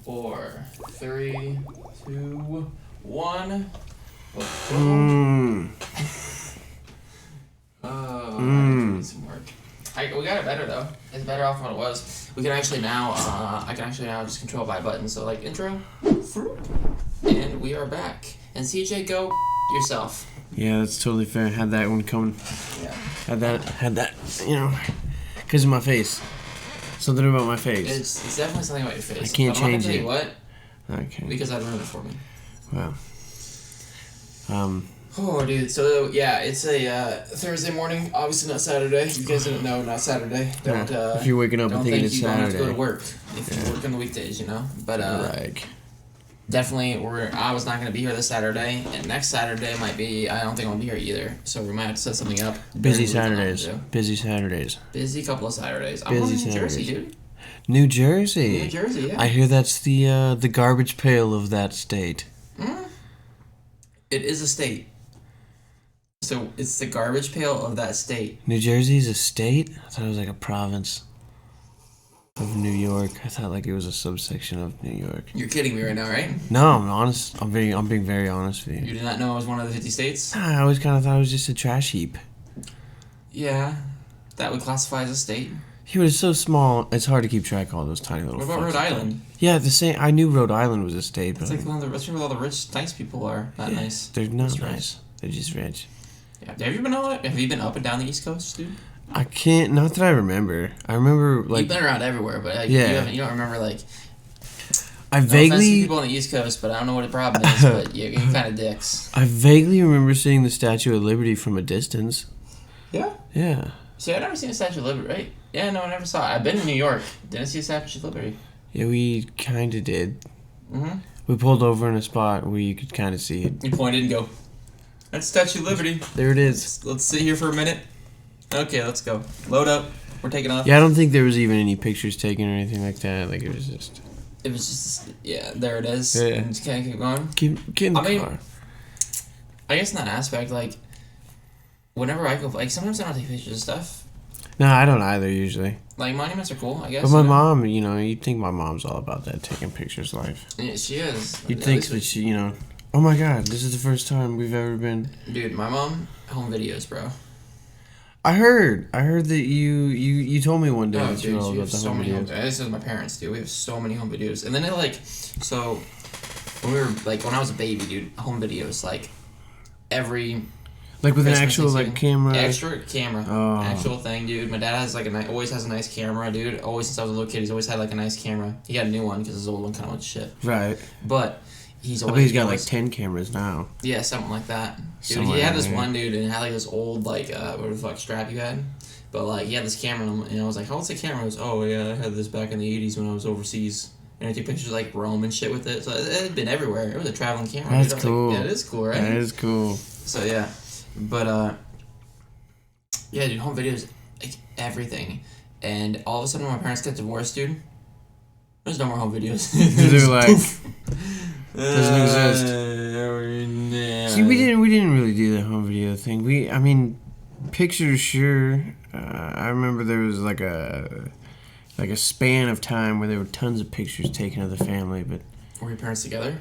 4, 3, 2, 1. I need some work. We got it better though. It's better off than what it was. We can actually now. I can actually now just control by buttons. So like intro, and we are back. And CJ, go yourself. Yeah, that's totally fair. Had that one coming. Yeah. Had that. You know, because of my face. Something about my face. It's definitely something about your face. I can't change it. it. What? Okay. Because I ruined it for me. Wow. Oh, dude. So yeah, it's a Thursday morning. Obviously not Saturday. You guys didn't know, not Saturday. Don't. If you're waking up and thinking it's Saturday, don't have to go to work if you work on the weekdays, you know. But right. Definitely, I was not going to be here this Saturday, and next Saturday might be. I don't think I'll be here either. So we might have to set something up. Busy Saturdays. Busy Saturdays. Busy couple of Saturdays. I'm going to New Jersey, dude. New Jersey. New Jersey, yeah. I hear that's the garbage pail of that state. It is a state. So it's the garbage pail of that state. New Jersey's a state? I thought it was like a province of New York. I thought like it was a subsection of New York. You're kidding me right now, right? No, I'm honest. I'm being very honest with you. You did not know it was one of the 50 states? I always kind of thought it was just a trash heap. Yeah, that would classify as a state. Yeah, but it's so small, it's hard to keep track of all those tiny little. What about Rhode Island? Yeah, the same. I knew Rhode Island was a state, but it's like that's where all the rich, nice people are. Not nice. They're not That's nice. Rich. They're just rich. Yeah. Have you been up and down the East Coast, dude? I can't. Not that I remember. I remember like you've been around everywhere, but like, yeah. you don't remember like. I no vaguely people on the East Coast, but I don't know what the problem is. But you're kind of dicks. I vaguely remember seeing the Statue of Liberty from a distance. Yeah. Yeah. See, I've never seen the Statue of Liberty, right? Yeah, no, I never saw it. I've been in New York. Didn't see the Statue of Liberty. Yeah, we kind of did. Mm-hmm. We pulled over in a spot where you could kind of see it. You pointed and go, that's Statue of Liberty. There it is. Let's sit here for a minute. Okay, let's go. Load up. We're taking off. Yeah, I don't think there was even any pictures taken or anything like that. Like, it was just... yeah, there it is. Yeah. And just kind of keep going. Get in the car. I guess in that aspect, like, whenever I go, like, sometimes I don't take pictures of stuff. No, I don't either, usually. Like, monuments are cool, I guess. But my mom, you know, you'd think my mom's all about that, taking pictures live. Yeah, she is. You'd think that she, you know, oh my god, this is the first time we've ever been... Dude, my mom, home videos, bro. I heard that you told me one day that dude, you all about the home videos. This is my parents, dude. We have so many home videos. And then it, like, so, when I was a baby, dude, home videos, like, every... Like with Christmas, an actual, like, camera? Extra camera. Oh. Actual thing, dude. My dad has, like, always has a nice camera, dude. Always, since I was a little kid, he's always had, like, a nice camera. He got a new one, because his old one kind of went to shit. Right. But... He's got like 10 cameras now. Yeah, something like that. Dude, he had this one dude and it had like this old like what the fuck strap you had. But like he had this camera and I was like, how old's the camera? He was, oh yeah, I had this back in the 80s when I was overseas. And I took pictures of like Rome and shit with it. So it had been everywhere. It was a traveling camera. That's dude. cool. Like, yeah, it is cool, right? That is cool. So yeah. But yeah, dude, home videos, like everything. And all of a sudden when my parents got divorced, dude, there's no more home videos. They're like doesn't exist. Nah. See, we didn't really do the home video thing. I mean, pictures, sure. I remember there was like a span of time where there were tons of pictures taken of the family, but were your parents together?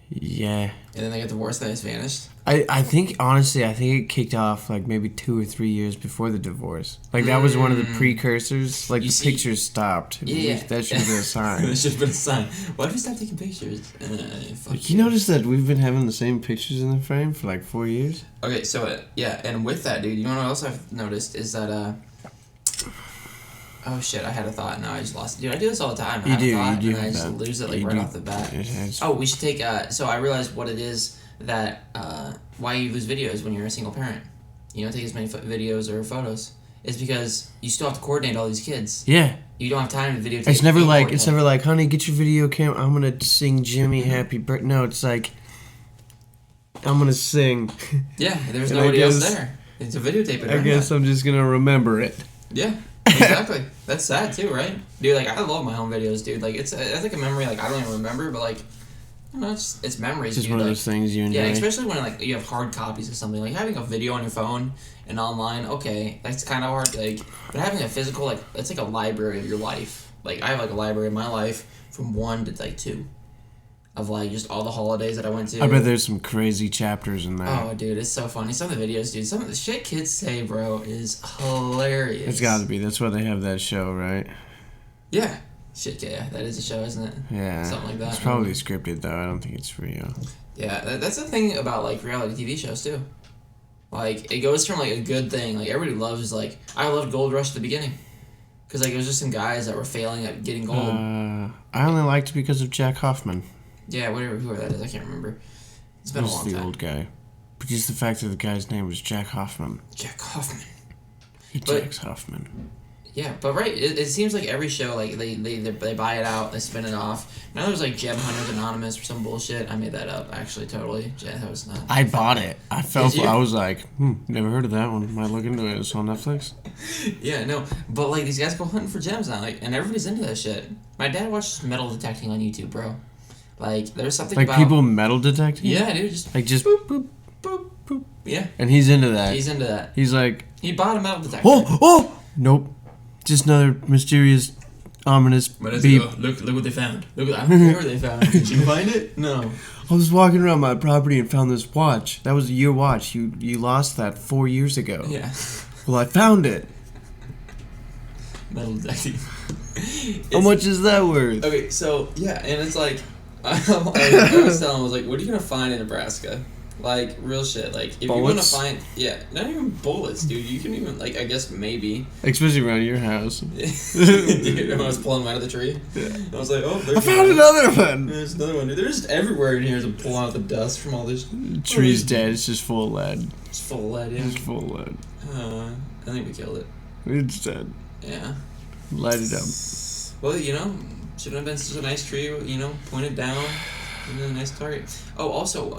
Yeah. And then they got divorced and they just vanished? I think, honestly, it kicked off like maybe 2 or 3 years before the divorce. Like, that was one of the precursors. Like, pictures stopped. Yeah. That should have been a sign. That should have been a sign. Why did we stop taking pictures? You notice that we've been having the same pictures in the frame for like 4 years? Okay, so, yeah, and with that, dude, you know what else I've noticed is that, oh shit, I had a thought, now I just lost it. Dude, I do this all the time. You do. And I just lose it like right off the bat. Oh, we should take, so I realized what it is that, why you lose videos when you're a single parent. You don't take as many videos or photos. It's because you still have to coordinate all these kids. Yeah. You don't have time to videotape. It's never like, honey, get your video camera. I'm gonna sing Jimmy happy birthday. No, it's like, I'm gonna sing. Yeah, there's nobody else there. It's a videotape. I guess I'm just gonna remember it. Yeah, exactly. That's sad too, right? Dude, like, I love my home videos, dude. Like, it's like a memory, like, I don't even remember, but, like, you know, it's memories. It's just dude. one of those things you enjoy. Yeah, especially when, like, you have hard copies of something. Like, having a video on your phone and online, okay, that's kind of hard. Like, but having a physical, like, it's like a library of your life. like I have like a library in my life from 1 to like 2. Of like just all the holidays that I went to. I bet there's some crazy chapters in there. Oh, dude, it's so funny. Some of the videos, dude. Some of the shit kids say, bro, is hilarious. It's got to be. That's why they have that show, right? Yeah. Shit, yeah, that is a show, isn't it? Yeah. Something like that. It's probably scripted though. I don't think it's real. Yeah, that's the thing about like reality TV shows too. Like it goes from like a good thing. Like everybody loves like I loved Gold Rush at the beginning. Because like it was just some guys that were failing at getting gold. I only liked it because of Jack Hoffman. Yeah, whoever that is, I can't remember. It's been a long time. The old guy. But just the fact that the guy's name was Jack Hoffman. Jack Hoffman. Jack Hoffman. Yeah, but right, it seems like every show, like, they buy it out, they spin it off. Now there's, like, Gem Hunters Anonymous or some bullshit. I made that up, actually, totally. Yeah, that was not... I bought it. I was like, never heard of that one. Might look into it. It's on Netflix. Yeah, no, but, like, these guys go hunting for gems now, like, and everybody's into that shit. My dad watches metal detecting on YouTube, bro. Like, there's something like about... Like, people metal detecting? Yeah, dude, just... Like, just... Boop, boop, boop, boop. Yeah. And he's into that. He's into that. He's like... He bought a metal detector. Oh! Nope. Just another mysterious, ominous beep. Look what they found. I don't care what they found. Did you find it? No. I was walking around my property and found this watch. That was your watch. You lost that 4 years ago. Yeah. Well, I found it. Metal detecting. How much is that worth? Okay, so, yeah, and it's like, I was telling him, I was like, what are you going to find in Nebraska? Like, real shit. Like, if bullets? you want to find... Yeah, not even bullets, dude. You can even, like, I guess maybe. Especially around your house. Dude, when I was pulling them out of the tree. Yeah. I was like, oh, there's I found another one! There's another one, dude. They're just everywhere in here to pull out the dust from all this... The tree's dead. It's just full of lead. It's full of lead, yeah. It's full of lead. I think we killed it. It's dead. Yeah. Light it up. Well, you know, shouldn't have been such a nice tree, you know, pointed down. A nice target. Oh, also,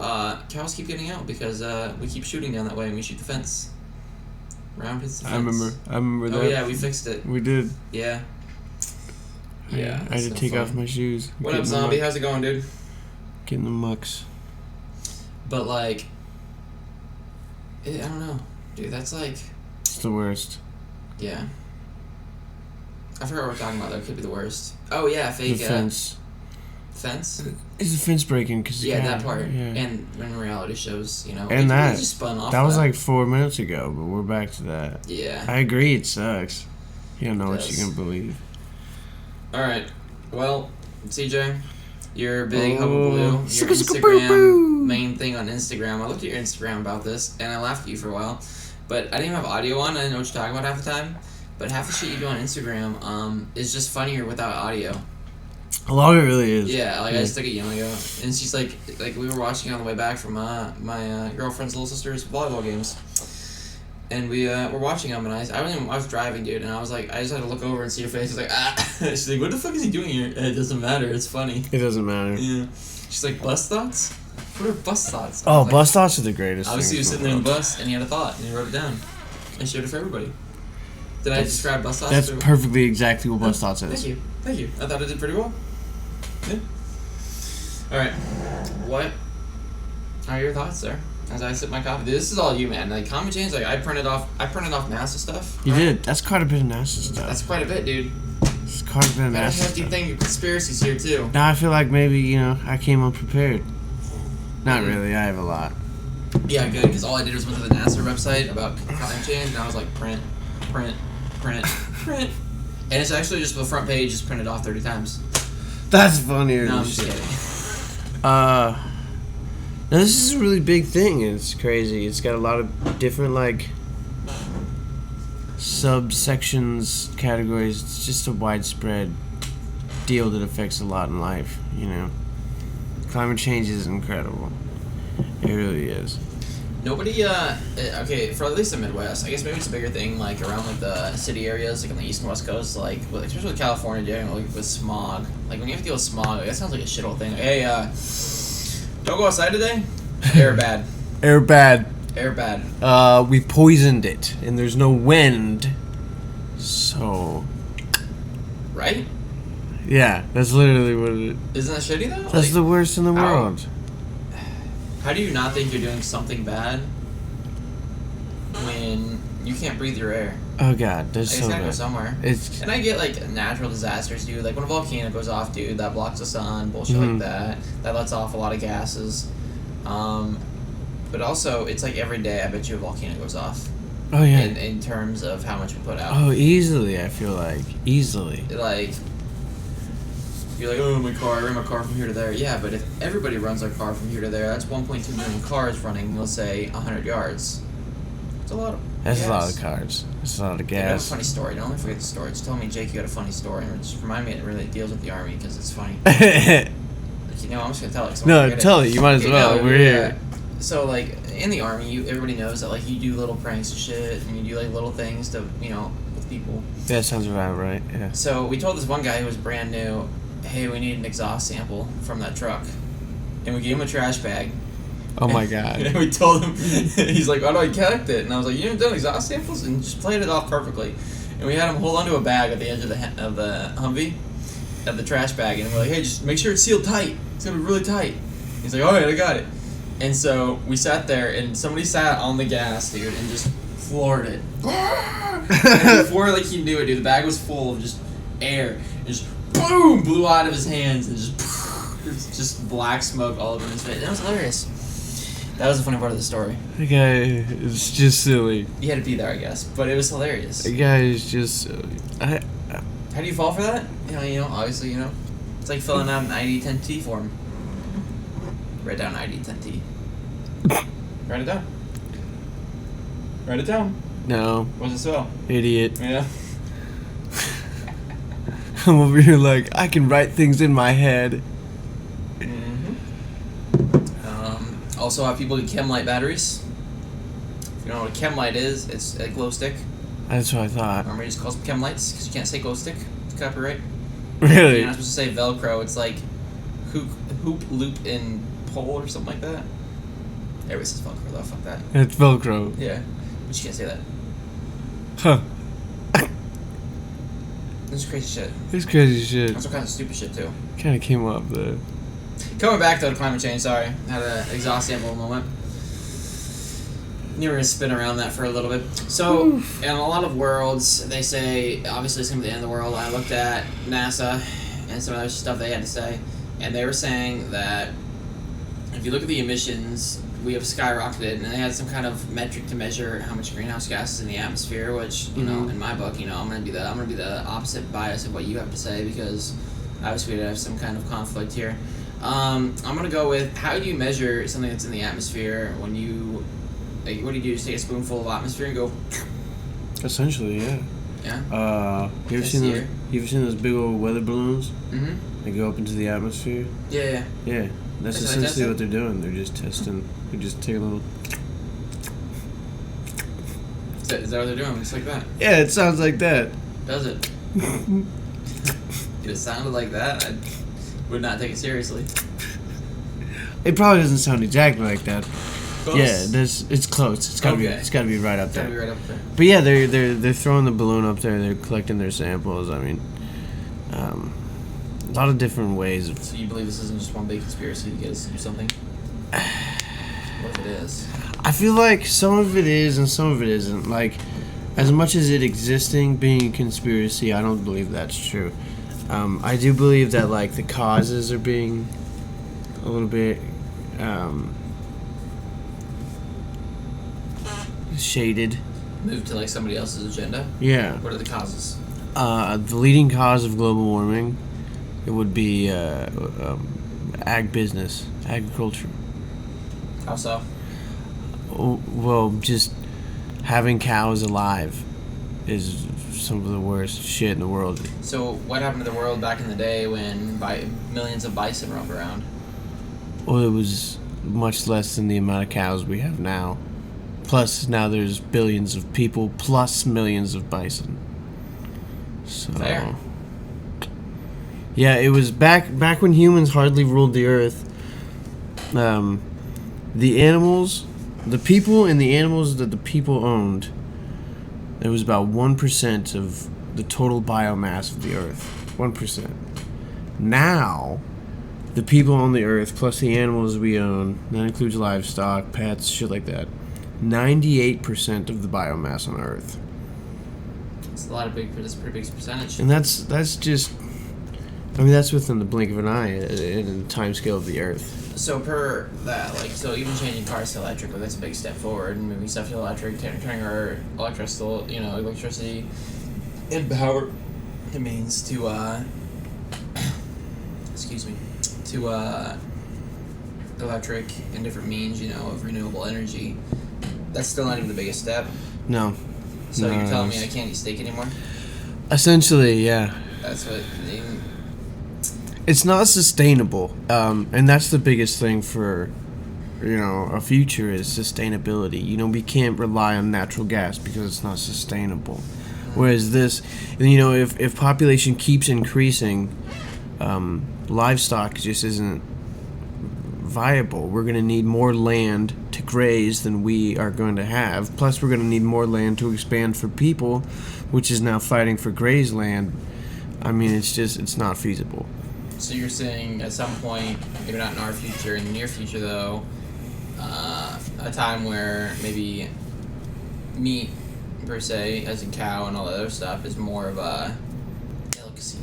cows keep getting out because we keep shooting down that way and we shoot the fence. Round hits the fence. I remember that. Oh, yeah, we fixed it. We did. Yeah. Yeah. I had to take off my shoes. What up, zombie? How's it going, dude? Getting the mucks. But, like, I don't know. Dude, that's like... It's the worst. Yeah. I forgot what we're talking about, though. It could be the worst. Oh, yeah, fake... The fence. Fence? Is the fence breaking? Cause that part. Yeah. And in reality shows, you know. And that. Just spun off that was like 4 minutes ago, but we're back to that. Yeah. I agree, it sucks. You don't know what you can believe. Alright. Well, CJ, you're big Hubba Blue. Your Instagram main thing on Instagram. I looked at your Instagram about this, and I laughed at you for a while. But I didn't even have audio on. I didn't know what you're talking about half the time. But half the shit you do on Instagram is just funnier without audio. A lot of it really is. Yeah, like I just took it young ago, and she's like we were watching on the way back from my girlfriend's little sister's volleyball games, and we were watching them, and I was driving, dude, and I was like, I just had to look over and see her face. I was like, ah. She's like, what the fuck is he doing here? And it doesn't matter. It's funny. It doesn't matter. Yeah. She's like, bus thoughts? What are bus thoughts? Oh, bus thoughts are the greatest. Obviously, he was sitting there in the bus, and he had a thought, and he wrote it down, and showed it for everybody. Did I describe bus thoughts? That's perfectly exactly what bus thoughts is. Thank you. I thought I did pretty well. Yeah. Alright. What are your thoughts, sir? As I sip my coffee. Dude, this is all you, man. Like, comment change, like, I printed off NASA stuff. You did. That's quite a bit of NASA stuff. That's quite a bit, dude. It's quite a bit of NASA stuff. Hefty thing of conspiracies here, too. Now I feel like maybe, you know, I came unprepared. Not really. I have a lot. Yeah, good, because all I did was went to the NASA website about climate change, and I was like, print. And it's actually just the front page is printed off 30 times. That's funnier No, than I'm just shit. kidding. Now this is a really big thing. It's crazy. It's got a lot of different, like, subsections, categories. It's just a widespread deal that affects a lot in life, you know. Climate change is incredible. It really is. Nobody, okay, for at least the Midwest, I guess maybe it's a bigger thing, like, around, like, the city areas, like, on the East and West Coast, like, especially with California, generally, with smog. Like, when you have to deal with smog, like, that sounds like a shithole thing. Hey, don't go outside today? Air bad. Air bad. Air bad. We poisoned it, and there's no wind, so... Right? Yeah, that's literally what it is. Isn't that shitty, though? That's like, the worst in the world. How do you not think you're doing something bad when you can't breathe your air? Oh god, there's Like, so it's gotta go bad. somewhere. It's And I get like natural disasters, dude. Like when a volcano goes off, dude, that blocks the sun, bullshit Mhm. like that. That lets off a lot of gases. But also, it's like every day. I bet you a volcano goes off. oh yeah. In terms of how much we put out. Oh, easily. I feel like easily. Like you're like, oh, I ran my car from here to there. Yeah, but if everybody runs their car from here to there, that's 1.2 million cars running, let's say, 100 yards. It's a lot of That's gas. a lot of cars. That's a lot of I have a gas. funny story. Don't forget the story. Just tell me, Jake, you got a funny story. And just remind me it really deals with the Army because it's funny. Like, I'm just going to tell it. 'Cause I won't No, forget tell it. You might as Okay, well. no, We're here. So, like, in the Army, everybody knows that, like, you do little pranks and shit, and you do, like, little things to, with people. That sounds about right. Yeah. So we told this one guy who was brand new, hey, we need an exhaust sample from that truck. And we gave him a trash bag. Oh my god. And we told him, he's like, how do I collect it? And I was like, you haven't done exhaust samples? And just played it off perfectly. And we had him hold onto a bag at the edge of the Humvee, of the trash bag. And we're like, hey, just make sure it's sealed tight. It's going to be really tight. He's like, all right, I got it. And so we sat there, and somebody sat on the gas, dude, and just floored it. And before he knew it, dude, the bag was full of just air. It just boom blew out of his hands and just black smoke all over his face. That was hilarious. That was the funny part of the story. The guy is just silly. You had to be there, I guess, but it was hilarious. The guy is just silly. How do you fall for that? Obviously, it's like filling out an ID10T form. Write down ID10T. Write it down. Write it down. No. What's it spell? Idiot. Yeah. I'm over here like, I can write things in my head. Also, have people get chem light batteries. If you don't know what a chem light is, it's a glow stick. That's what I thought. Remember, you just call them chem lights because you can't say glow stick. It's copyright. Really? You're not supposed to say Velcro. It's like hoop, loop, and pole or something like that. Everybody says Velcro though. Fuck that. It's Velcro. Yeah, but you can't say that. Huh. This is crazy shit. It's crazy shit. Also kind of stupid shit too. Kind of came up there. Coming back though to climate change, sorry. Had an exhaust sample moment. You were going to spin around that for a little bit. So, in a lot of worlds, they say, obviously it's going to be the end of the world. I looked at NASA and some other stuff they had to say, and they were saying that if you look at the emissions, we have skyrocketed, and they had some kind of metric to measure how much greenhouse gas is in the atmosphere, which, in my book, I'm going to be the opposite bias of what you have to say, because obviously we have some kind of conflict here. I'm going to go with, how do you measure something that's in the atmosphere when you, what do? Just take a spoonful of atmosphere and go... Essentially, yeah. Yeah? You ever seen those big old weather balloons? Mm-hmm. They go up into the atmosphere? Yeah. Yeah. That's Is that essentially testing? what they're doing. They're just testing. They just take a little... Is that what they're doing? It's like that. Yeah, it sounds like that. Does it? If it sounded like that, I would not take it seriously. It probably doesn't sound exactly like that. Close? Yeah, it's close. It's gotta be. Okay. It's gotta be right up It's gotta be there. right up there. But yeah, they're throwing the balloon up there. They're collecting their samples. I mean, a lot of different ways of. So you believe this isn't just one big conspiracy to get us to do something? What if it is? I feel like some of it is and some of it isn't. Like, as much as it existing being a conspiracy, I don't believe that's true. I do believe that like the causes are being a little bit shaded. Move to like somebody else's agenda? Yeah. What are the causes? The leading cause of global warming, it would be agriculture. How so? Well, just having cows alive is some of the worst shit in the world. So what happened to the world back in the day when millions of bison roamed around? Well, it was much less than the amount of cows we have now. Plus, now there's billions of people plus millions of bison. So, Fair. Yeah, it was back when humans hardly ruled the earth. The animals, the people and the animals that the people owned, there was about 1% of the total biomass of the earth. 1%. Now, the people on the earth plus the animals we own, that includes livestock, pets, shit like that, 98% of the biomass on earth. It's a that's a pretty big percentage. And that's just, I mean, that's within the blink of an eye in the time scale of the Earth. So per that, like, so even changing cars to electric, like, that's a big step forward, and moving stuff to electric, turning our electricity and power, it means to, excuse me, to, electric and different means, of renewable energy. That's still not even the biggest step. No. So you're telling me I can't eat steak anymore? Essentially, yeah. That's what... It's not sustainable, and that's the biggest thing for, a future is sustainability. We can't rely on natural gas because it's not sustainable. Whereas this, if population keeps increasing, livestock just isn't viable. We're going to need more land to graze than we are going to have. Plus, we're going to need more land to expand for people, which is now fighting for graze land. I mean, it's not feasible. So you're saying at some point, maybe not in our future, in the near future though, a time where maybe meat per se, as in cow and all that other stuff, is more of a delicacy.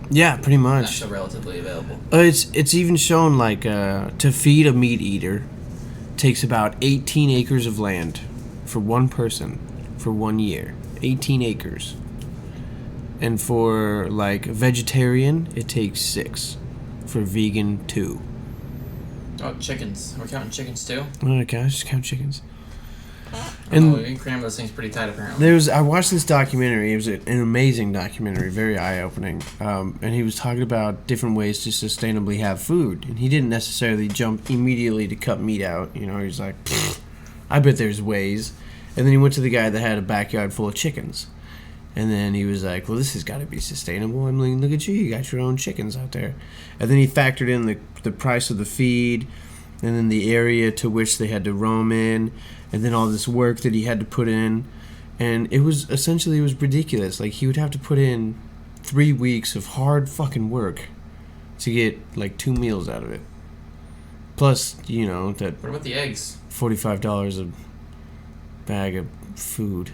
Yeah, pretty much. Not so relatively available. It's even shown like to feed a meat eater takes about 18 acres of land for one person for 1 year. 18 acres. And for like vegetarian, it takes 6. For vegan, 2. Oh, chickens. We're counting chickens too? Oh, okay, I just count chickens. And you can cram those things pretty tight apparently. I watched this documentary. It was an amazing documentary, very eye-opening. And he was talking about different ways to sustainably have food. And he didn't necessarily jump immediately to cut meat out. He was like, I bet there's ways. And then he went to the guy that had a backyard full of chickens. And then he was like, well, this has got to be sustainable. I mean, look at you. You got your own chickens out there. And then he factored in the price of the feed and then the area to which they had to roam in and then all this work that he had to put in. And it was ridiculous. Like, he would have to put in 3 weeks of hard fucking work to get, like, 2 meals out of it. Plus, that... What about the eggs? $45 a bag of food.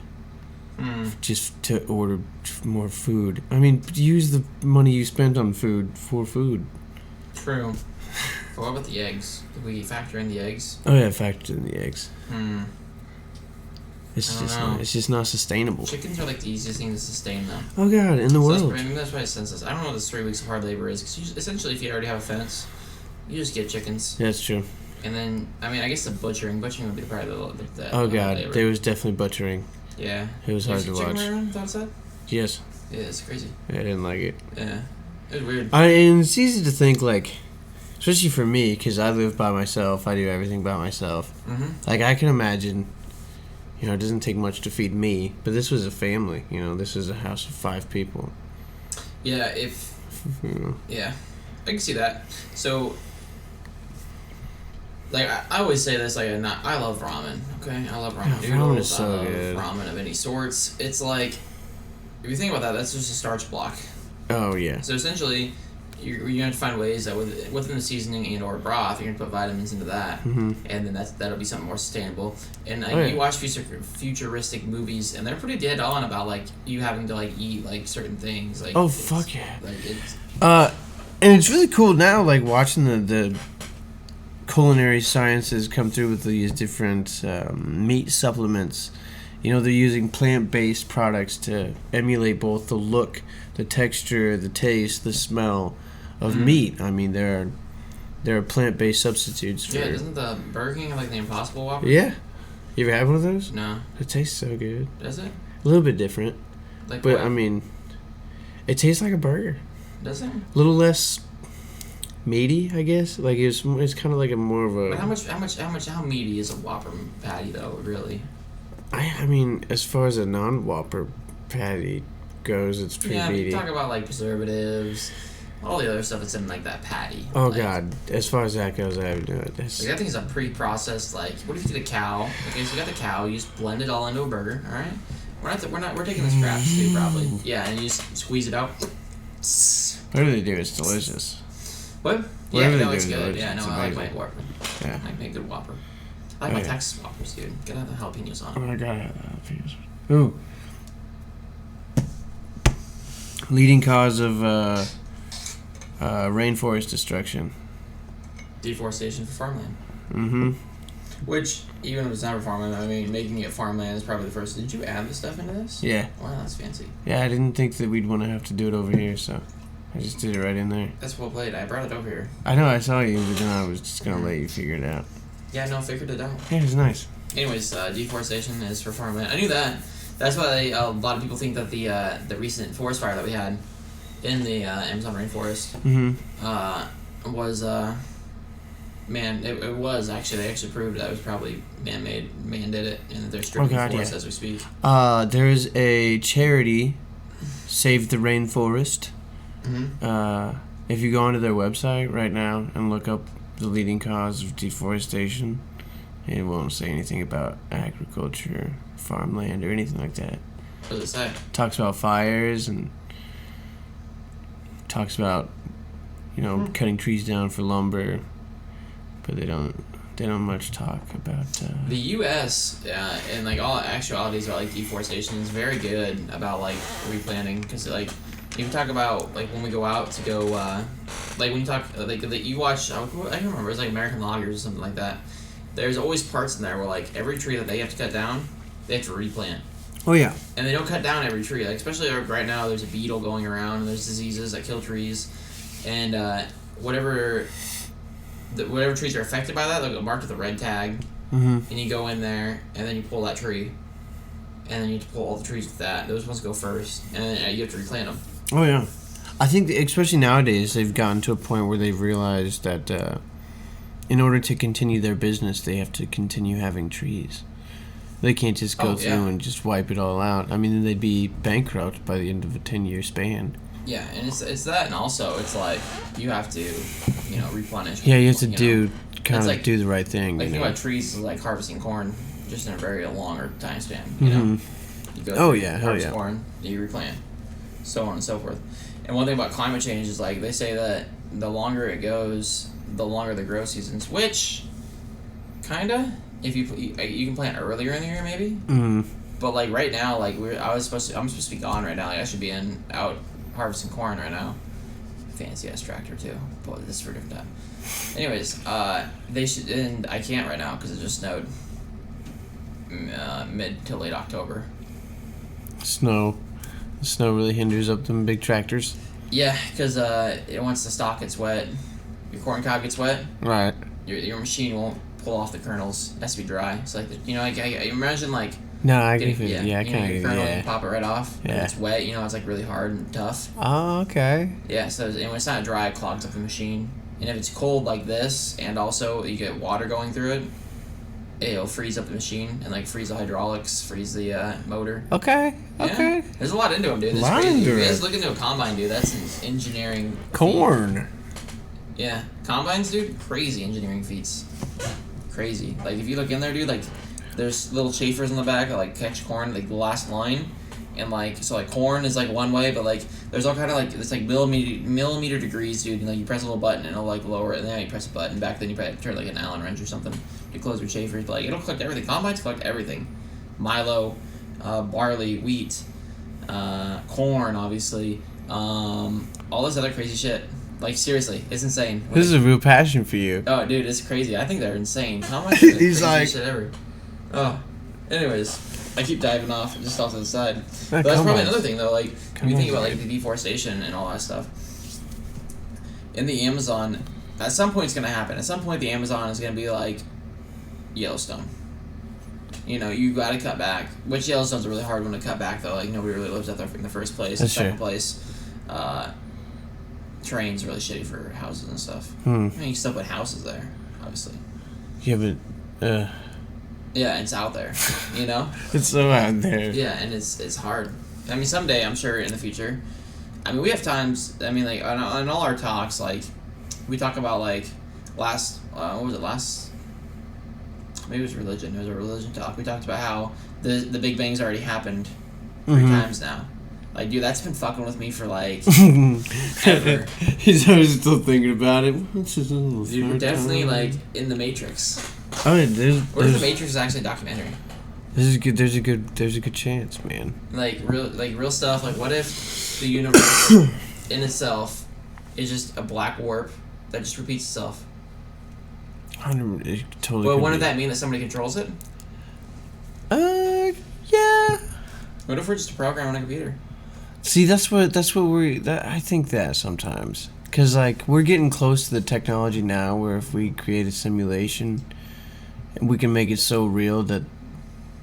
Just to order more food. I mean, use the money you spent on food for food. True. But what about the eggs? Did we factor in the eggs? Oh yeah, factor in the eggs. It's just not sustainable. Chickens are like the easiest thing to sustain though. Oh god, in the world. That's why I sense this. I don't know what this 3 weeks of hard labor is, because essentially if you already have a fence, you just get chickens. Yeah, that's true. And then, I guess the butchering would be probably the oh god, labor. There was definitely butchering. Yeah. It was hard to watch. Yes. Yeah, it's crazy. I didn't like it. Yeah. It was weird. And it's easy to think, like, especially for me, because I live by myself, I do everything by myself. Mm-hmm. Like, I can imagine, it doesn't take much to feed me, but this was a family, this is a house of 5 people. Yeah, yeah, I can see that. So... Like, I always say this, like, I love ramen, okay? I love ramen noodles. Ramen is so good. Ramen of any sorts. It's like, if you think about that, that's just a starch block. Oh, yeah. So essentially, you're going to have to find ways that within the seasoning and or broth, you're going to put vitamins into that. Mm-hmm. And then that'll be something more sustainable. And you watch futuristic movies, and they're pretty dead on about, like, you having to, like, eat, like, certain things. Like, fuck yeah. Like, it's... And it's really cool now, like, watching the culinary sciences come through with these different meat supplements. They're using plant-based products to emulate both the look, the texture, the taste, the smell of meat. I mean, there are plant-based substitutes for... Yeah, doesn't the Burger King have, like, the Impossible Whopper? Yeah. You ever had one of those? No. It tastes so good. Does it? A little bit different. Like but, what? I mean, it tastes like a burger. Does it? A little less... meaty, I guess. Like it's kind of like a more of a. But how meaty is a Whopper patty though? Really? I mean, as far as a non-Whopper patty goes, it's pretty meaty. Yeah, talk about like preservatives, all the other stuff that's in like that patty. Oh like, god, as far as that goes, I have no idea. Like, that thing is a pre-processed. Like, what if you get a cow? Okay, so you got the cow, you just blend it all into a burger. All right, we're taking the scraps too, probably. Yeah, and you just squeeze it out. Whatever they do, it's delicious. What? Whatever Yeah, no, it's good. Yeah, no, I like my amazing. Whopper. Yeah. I make a good Whopper. I like my Texas Whoppers, dude. Gotta have the jalapenos on. Oh my god, jalapenos. Ooh. Leading cause of rainforest destruction. Deforestation for farmland. Mm-hmm. Which, even if it's not for farmland, I mean, making it farmland is probably the first. Did you add this stuff into this? Yeah. Wow, that's fancy. Yeah, I didn't think that we'd want to have to do it over here, so I just did it right in there. That's well played. I brought it over here. I know, I saw you, but then I was just going to let you figure it out. Yeah, no, figured it out. Yeah, it's nice. Anyways, deforestation is for farmland. I knew that. That's why a lot of people think that the recent forest fire that we had in the Amazon rainforest was man. It was actually, they actually proved that it was probably man-made. Man did it, and that they're stripping the forest as we speak. There's a charity, Save the Rainforest. If you go onto their website right now and look up the leading cause of deforestation, it won't say anything about agriculture, farmland, or anything like that. What does it say? Talks about fires and talks about, cutting trees down for lumber, but they don't much talk about. The U.S. And like all actualities about like deforestation is very good about like replanting, because like if you talk about like when we go out to go like when you talk like you watch, I don't remember, it's like American Loggers or something like that. There's always parts in there where like every tree that they have to cut down, they have to replant. Oh yeah. And they don't cut down every tree. Like especially right now, there's a beetle going around, and there's diseases that kill trees, and whatever trees are affected by that, they'll go marked with a red tag. And you go in there, and then you pull that tree, and then you have to pull all the trees with that. Those ones go first, and then you have to replant them. Oh yeah. I think especially nowadays they've gotten to a point where they've realized that in order to continue their business, they have to continue having trees. They can't just go through and just wipe it all out. I mean, then they'd be bankrupt by the end of a 10-year span. Yeah, and it's that, and also it's like you have to, replenish. Yeah, you have to do the right thing. Like think about trees, like harvesting corn, just in a very longer time span. You go harvest corn, you replant, so on and so forth. And one thing about climate change is like they say that the longer it goes, the longer the grow seasons. Which, kinda, if you can plant earlier in the year maybe. But like right now, like I'm supposed to be gone right now. Like I should be out harvesting corn right now. Fancy ass tractor too, but this is for a different time. Anyways, they should, and I can't right now because it just snowed mid to late October. The snow really hinders up them big tractors. Yeah, because once the stalk gets wet, your corn cob gets wet. Right. Your machine won't pull off the kernels. It has to be dry. So like I imagine like. No, I can feel it. Yeah, I kind of get it. You pop it right off. Yeah. When it's wet, it's like really hard and tough. Oh, okay. Yeah, so and when it's not dry, it clogs up the machine. And if it's cold like this, and also you get water going through it, it'll freeze up the machine and like freeze the hydraulics, freeze the motor. Okay. Yeah. There's a lot into them, dude. This is crazy. You guys look into a combine, dude. That's an engineering. Corn. Feat. Yeah, combines, dude. Crazy engineering feats. Crazy. Like if you look in there, dude, like. There's little chafers in the back that like catch corn, like the last line, and like so like corn is like one way, but like there's all kind of like it's like millimeter degrees, dude. And like you press a little button and it'll like lower it, and then you press a button back, then you turn like an Allen wrench or something to close your chafers. But like it'll collect everything. Combines collect everything, milo, barley, wheat, corn, obviously, all this other crazy shit. Like seriously, it's insane. This is a real passion for you. Oh, dude, it's crazy. I think they're insane. Combines are the craziest shit ever. Oh, anyways, I keep diving off just off to the side. But that's probably another thing though. Like when you think about like the deforestation and all that stuff in the Amazon, at some point it's gonna happen. At some point, the Amazon is gonna be like Yellowstone. You gotta cut back. Which Yellowstone's a really hard one to cut back though. Like nobody really lives out there in the first place. That's Second place, terrain's really shitty for houses and stuff. I mean, you can still put houses there, obviously. Yeah, but. Yeah, it's out there, It's so out there. Yeah, and it's hard. I mean, someday, I'm sure in the future. I mean, we have times, I mean, like, on all our talks, like, we talk about, like, what was it, maybe it was religion. It was a religion talk. We talked about how the Big Bang's already happened 3 times now. Like, dude, that's been fucking with me for, like, ever. He's always still thinking about it. Dude, we're definitely, like, in the Matrix. Oh, yeah, What if the Matrix is actually a documentary? There's a good chance, man. Like real stuff. Like, what if the universe in itself is just a black warp that just repeats itself? It totally. Well, wouldn't that mean that somebody controls it? Yeah. What if we're just a program on a computer? See, that's what I think that sometimes. Because, like, we're getting close to the technology now where if we create a simulation, we can make it so real that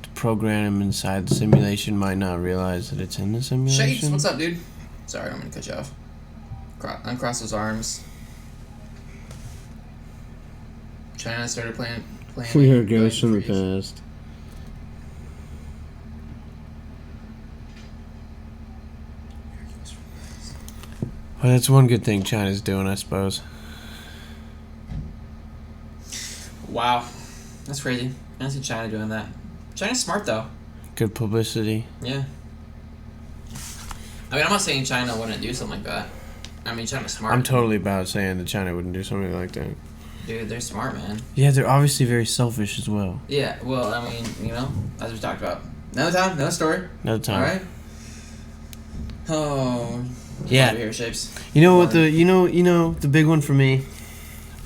the program inside the simulation might not realize that it's in the simulation. Shades, what's up, dude? Sorry, I'm going to cut you off. Uncross those arms. China started playing We heard ghosts from the past. Well, that's one good thing China's doing, I suppose. Wow. That's crazy. I don't see China doing that. China's smart, though. Good publicity. Yeah. I mean, I'm not saying China wouldn't do something like that. I mean, China's smart. I'm totally about saying that China wouldn't do something like that. Dude, they're smart, man. Yeah, they're obviously very selfish as well. Yeah, well, I mean, you know, as we talked about. Another time, another story. Another time. All right. Oh. Yeah. Here, Shapes. You know what the big one for me,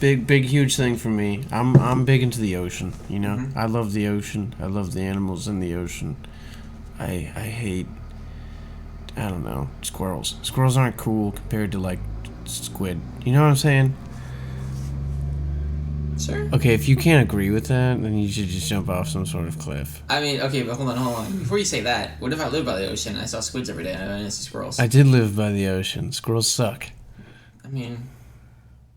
big huge thing for me. I'm big into the ocean. You know, Mm-hmm. I love the ocean. I love the animals in the ocean. I hate. I don't know, squirrels. Squirrels aren't cool compared to like squid. You know what I'm saying? Sure. Okay, if you can't agree with that, then you should just jump off some sort of cliff. I mean, okay, but hold on. Before you say that, what if I lived by the ocean and I saw squids every day and I didn't see squirrels? I did live by the ocean. Squirrels suck. I mean,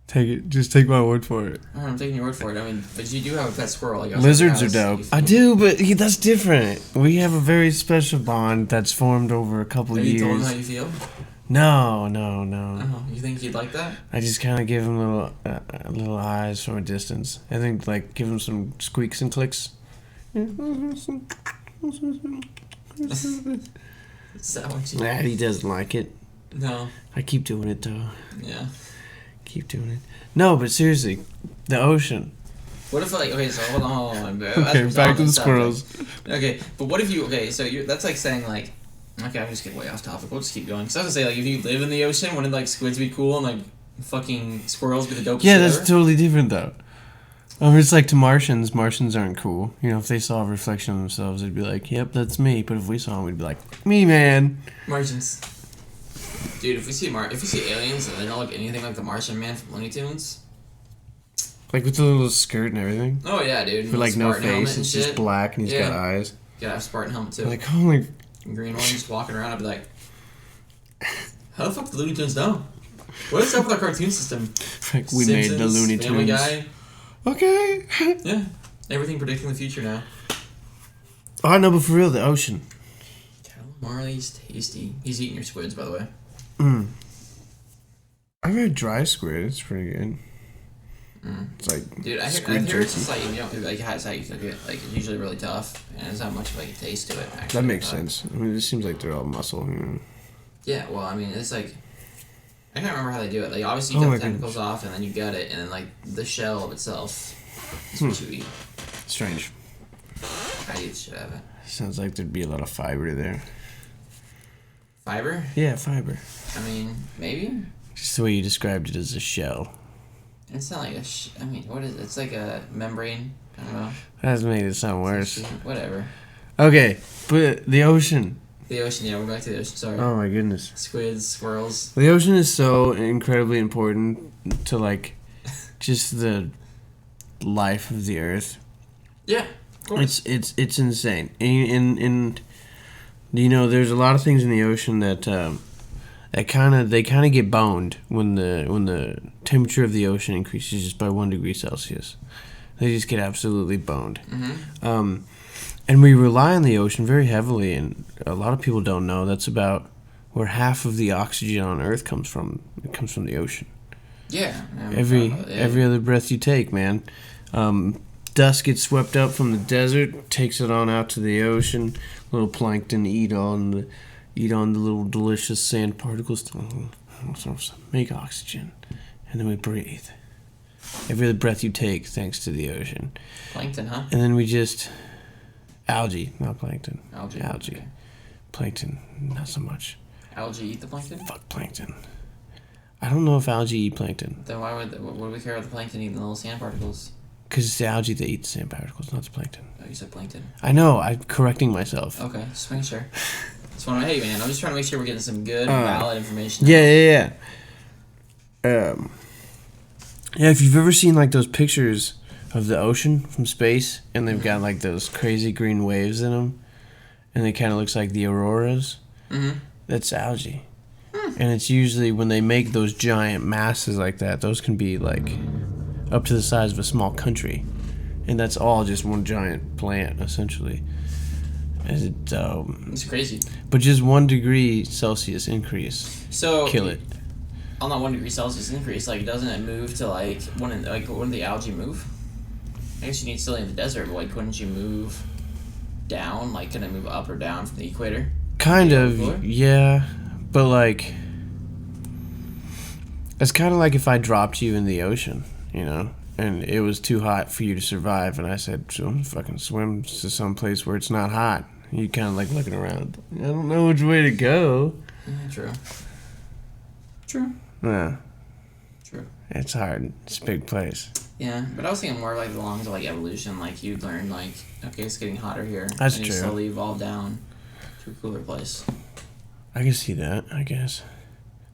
Just take my word for it. all right, I'm taking your word for it. I mean, but you do have a pet squirrel. Like Lizards are dope. I do, but that's different. We have a very special bond that's formed over a couple Have years. you told him how you feel? No. Oh, you think he'd like that? I just kind of give him little eyes from a distance. I think like give him some squeaks and clicks. Is that what you... Nah, he doesn't like it. No. I keep doing it though. Yeah. Keep doing it. No, but seriously, the ocean. What if, like, okay, so hold on. Okay, back to the squirrels. Okay, but what if you, okay, so that's like saying, like, okay, I'm just getting way off topic. We'll just keep going. Because I was going to say, like, if you live in the ocean, wouldn't, like, squids be cool and, like, fucking squirrels be the dopest Yeah, shit that's ever? totally different though. It's like to Martians. Martians aren't cool. You know, if they saw a reflection of themselves, they'd be like, "Yep, that's me." But if we saw them, we'd be like, "Me, man." Martians. Dude, if we see aliens and they don't look anything like the Martian Man from Looney Tunes. Like with the little skirt and everything. Oh yeah, dude. With like no Spartan helmet face, and it's shit. just black, and he's got eyes. Yeah, I have Spartan helmet too. Like holy. Green one just walking around, I'd be like, how the fuck did Looney Tunes know? What is up with our cartoon system? Like we made the Looney Tunes. Family Guy. Okay. Yeah, everything predicting the future now. Oh no, but for real, the ocean. Calamari's tasty. He's eating your squids, by the way. I've had dry squid. It's pretty good. It's like dude, I hear it's just like, you know, like how you cook it. Like it's usually really tough, and there's not much of like a taste to it. Actually, that makes sense. I mean, it seems like they're all muscle. You know? Yeah, well, I mean, it's like I can't remember how they do it. Like obviously you cut the tentacles off, and then you gut it, and then like the shell of itself is what you eat. Strange. I eat the shit out of it. Sounds like there'd be a lot of fiber there. Fiber? Yeah, fiber. I mean, maybe. Just the way you described it as a shell. It's not like I mean, what is it? It's like a membrane. I don't know. That's made it sound worse. Whatever. Okay, but the ocean. The ocean, yeah, we're back to the ocean, sorry. Oh my goodness. Squids, squirrels. The ocean is so incredibly important to like just the life of the earth. Yeah, of course. It's insane. And you know, there's a lot of things in the ocean that they kind of get boned when the temperature of the ocean increases just by 1 degree Celsius. They just get absolutely boned. Mm-hmm. And we rely on the ocean very heavily, and a lot of people don't know that's about where half of the oxygen on Earth comes from. It comes from the ocean. Yeah. Every other breath you take, man. Dust gets swept up from the desert, takes it on out to the ocean. Little plankton eat on the little delicious sand particles to make oxygen, and then we breathe. Every other breath you take, thanks to the ocean. Plankton, huh? And then we just, Algae, not plankton. Algae. Okay. Plankton, not so much. Algae eat the plankton? Fuck plankton. I don't know if algae eat plankton. Then what do we care about the plankton eating the little sand particles? Because it's the algae that eat the sand particles, not the plankton. Oh, you said plankton. I know, I'm correcting myself. Okay, just making sure. That's what hey man, I'm just trying to make sure we're getting some good, valid information. Yeah. Yeah, if you've ever seen like those pictures of the ocean from space, and they've got like those crazy green waves in them, and it kind of looks like the auroras, that's algae. And it's usually when they make those giant masses like that, those can be like up to the size of a small country. And that's all just one giant plant, essentially. It's crazy. But just 1 degree Celsius increase. So kill it. On that 1 degree Celsius increase, like, doesn't it move to like wouldn't the algae move? I guess you need still in the desert, but like, couldn't you move down? Like, can it move up or down from the equator? Kind of, yeah. But like, it's kind of like if I dropped you in the ocean, you know, and it was too hot for you to survive, and I said, fucking swim to some place where it's not hot. You kind of like looking around. I don't know which way to go. True. Yeah. True. It's hard. It's a big place. Yeah, but I was thinking more like the lines of like evolution. Like you'd learn like, okay, it's getting hotter here. That's and true. You slowly evolve down to a cooler place. I can see that, I guess.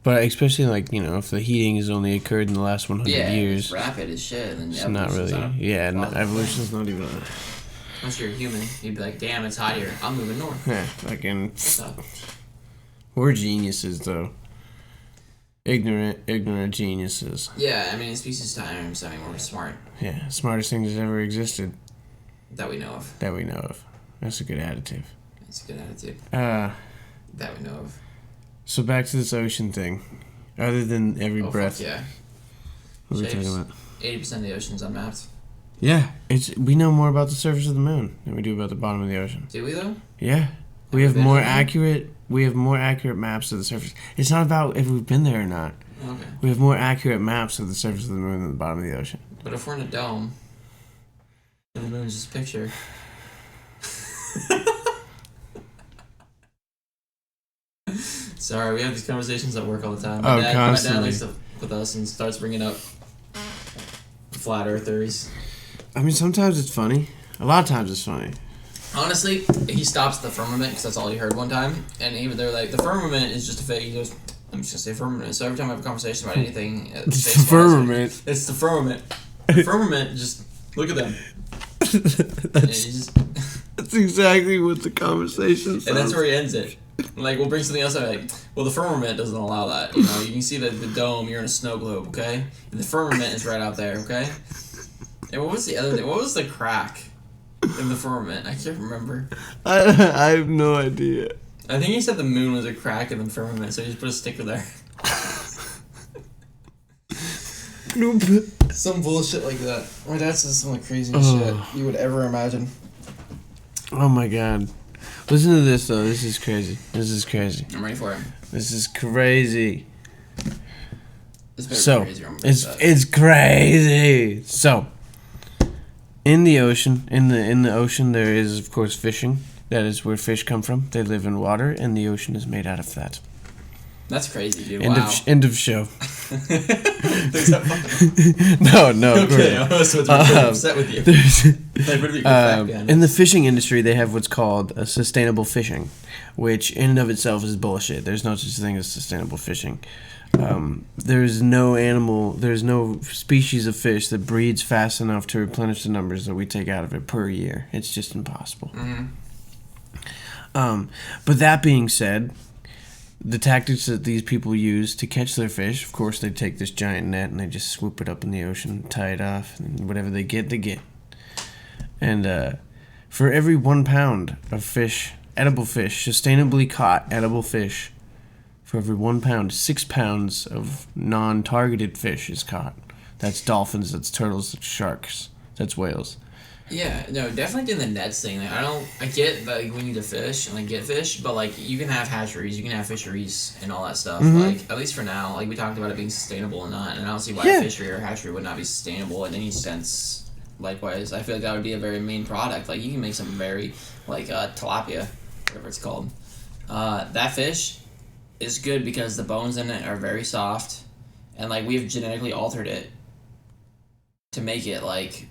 But especially like, you know, if the heating has only occurred in the last 100 years. It's rapid as shit. And it's not really. Evolution's not even. Unless you're a human, you'd be like, damn, it's hot here. I'm moving north. Yeah, fucking. We're geniuses, though. Ignorant geniuses. Yeah, I mean, in species times, I mean, we're smart. Yeah, smartest thing that's ever existed. That we know of. That's a good adjective. That's a good attitude. That we know of. So back to this ocean thing. Other than every breath. Fuck yeah. What are we talking about? 80% of the ocean's unmapped. Yeah, we know more about the surface of the moon than we do about the bottom of the ocean. Do we though? Yeah. We have more accurate maps of the surface. It's not about if we've been there or not. Okay. We have more accurate maps of the surface of the moon than the bottom of the ocean. But if we're in a dome, and the moon's just a picture. Sorry, we have these conversations at work all the time. My dad likes to with us and starts bringing up flat earthers. I mean, sometimes it's funny. A lot of times it's funny. Honestly, he stops the firmament because that's all he heard one time, and they're like, the firmament is just a fake. He goes, I'm just gonna say firmament. So every time I have a conversation about anything, it's the firmament. It's the firmament. The firmament. Just look at them. That's exactly what the conversation sounds. And that's where he ends it. Like, we'll bring something else up, like, well, the firmament doesn't allow that. You know, you can see the dome, you're in a snow globe, okay? And the firmament is right out there, okay? And what was the other thing? What was the crack in the firmament? I can't remember. I have no idea. I think he said the moon was a crack in the firmament, so he just put a sticker there. Some bullshit like that. My dad says some of the craziest shit you would ever imagine. Oh my god. Listen to this, though. This is crazy. I'm ready for it. This is crazy. It's crazy. So, in the ocean, in the ocean, there is, of course, fishing. That is where fish come from. They live in water, and the ocean is made out of that. That's crazy, dude. End of show. No. Okay, I was upset with you. In the fishing industry, they have what's called a sustainable fishing, which in and of itself is bullshit. There's no such thing as sustainable fishing. There's no species of fish that breeds fast enough to replenish the numbers that we take out of it per year. It's just impossible. Mm-hmm. But that being said, the tactics that these people use to catch their fish, of course, they take this giant net and they just swoop it up in the ocean, tie it off, and whatever they get, they get. And for every 1 pound of fish, edible fish, sustainably caught edible fish, for every 1 pound, 6 pounds of non-targeted fish is caught. That's dolphins, that's turtles, that's sharks, that's whales. Yeah, no, definitely doing the nets thing. Like, I get that like, we need to fish and like get fish, but like you can have hatcheries, you can have fisheries and all that stuff. Mm-hmm. Like at least for now, like we talked about it being sustainable and not, and I don't see why a fishery or hatchery would not be sustainable in any sense likewise, I feel like that would be a very main product. Like, you can make something very, like, tilapia, whatever it's called. That fish is good because the bones in it are very soft, and, like, we've genetically altered it to make it, like...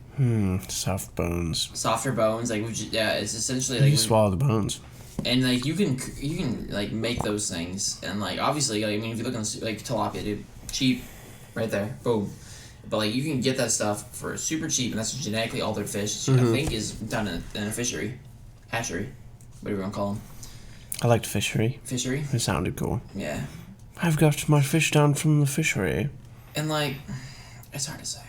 soft bones. Softer bones, like, it's essentially, like... You swallow the bones. And, like, you can, like, make those things, and, like, obviously, like, I mean, if you look on, like, tilapia, dude, cheap, right there, boom. But, like, you can get that stuff for super cheap, and that's a genetically altered fish. I think is done in a fishery. Hatchery. Whatever you want to call them. I liked fishery. Fishery? It sounded cool. Yeah. I've got my fish down from the fishery. And, like, it's hard to say.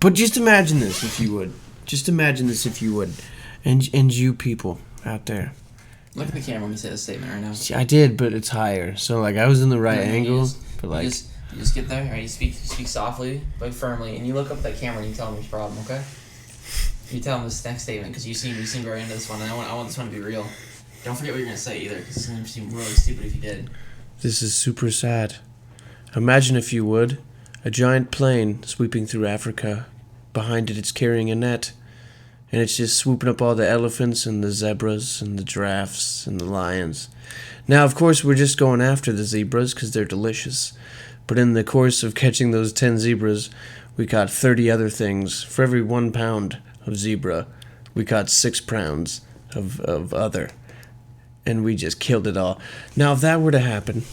But just imagine this, if you would. And you people out there. Look at the camera when you say the statement right now. See, I did, but it's higher. So, like, I was in the right angle, but, like... You just get there, right? You speak softly, but firmly, and you look up at that camera and you tell them your problem, okay? You tell them this next statement, because you seem very into this one, and I want this one to be real. Don't forget what you're going to say, either, because it's going to seem really stupid if you did. This is super sad. Imagine, if you would, a giant plane sweeping through Africa. Behind it, it's carrying a net. And it's just swooping up all the elephants and the zebras and the giraffes and the lions. Now, of course, we're just going after the zebras because they're delicious. But in the course of catching those 10 zebras, we caught 30 other things. For every 1 pound of zebra, we caught 6 pounds of other. And we just killed it all. Now, if that were to happen...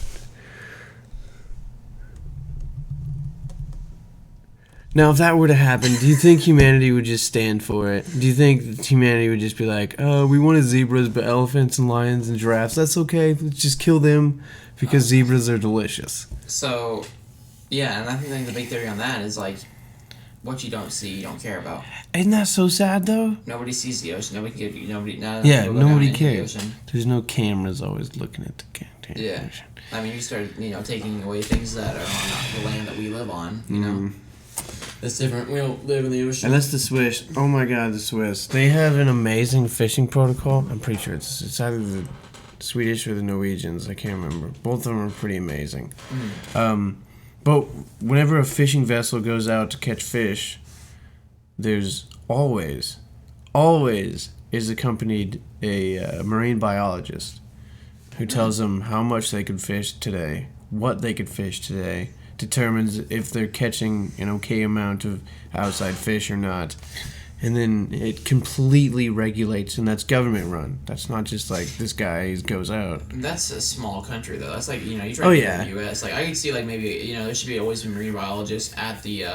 do you think humanity would just stand for it? Do you think humanity would just be like, oh, we wanted zebras, but elephants and lions and giraffes, that's okay, let's just kill them because zebras are delicious? So, yeah, and I think the big theory on that is, like, what you don't see, you don't care about. Isn't that so sad, though? Nobody sees the ocean. Nobody can give you, nobody cares. There's no cameras always looking at the ocean. I mean, you start, taking away things that are on the land that we live on, you know? That's different. We don't live in the ocean. And that's the Swiss. Oh my God, the Swiss. They have an amazing fishing protocol. I'm pretty sure it's either the Swedish or the Norwegians. I can't remember. Both of them are pretty amazing. But whenever a fishing vessel goes out to catch fish, there's always is accompanied a marine biologist who tells them how much they could fish today, what they could fish today, determines if they're catching an okay amount of outside fish or not. And then it completely regulates, and that's government run. That's not just like this guy goes out. That's a small country, though. That's like, you try to get in the U.S. Like, I could see, like, maybe, there should be always a marine biologist at the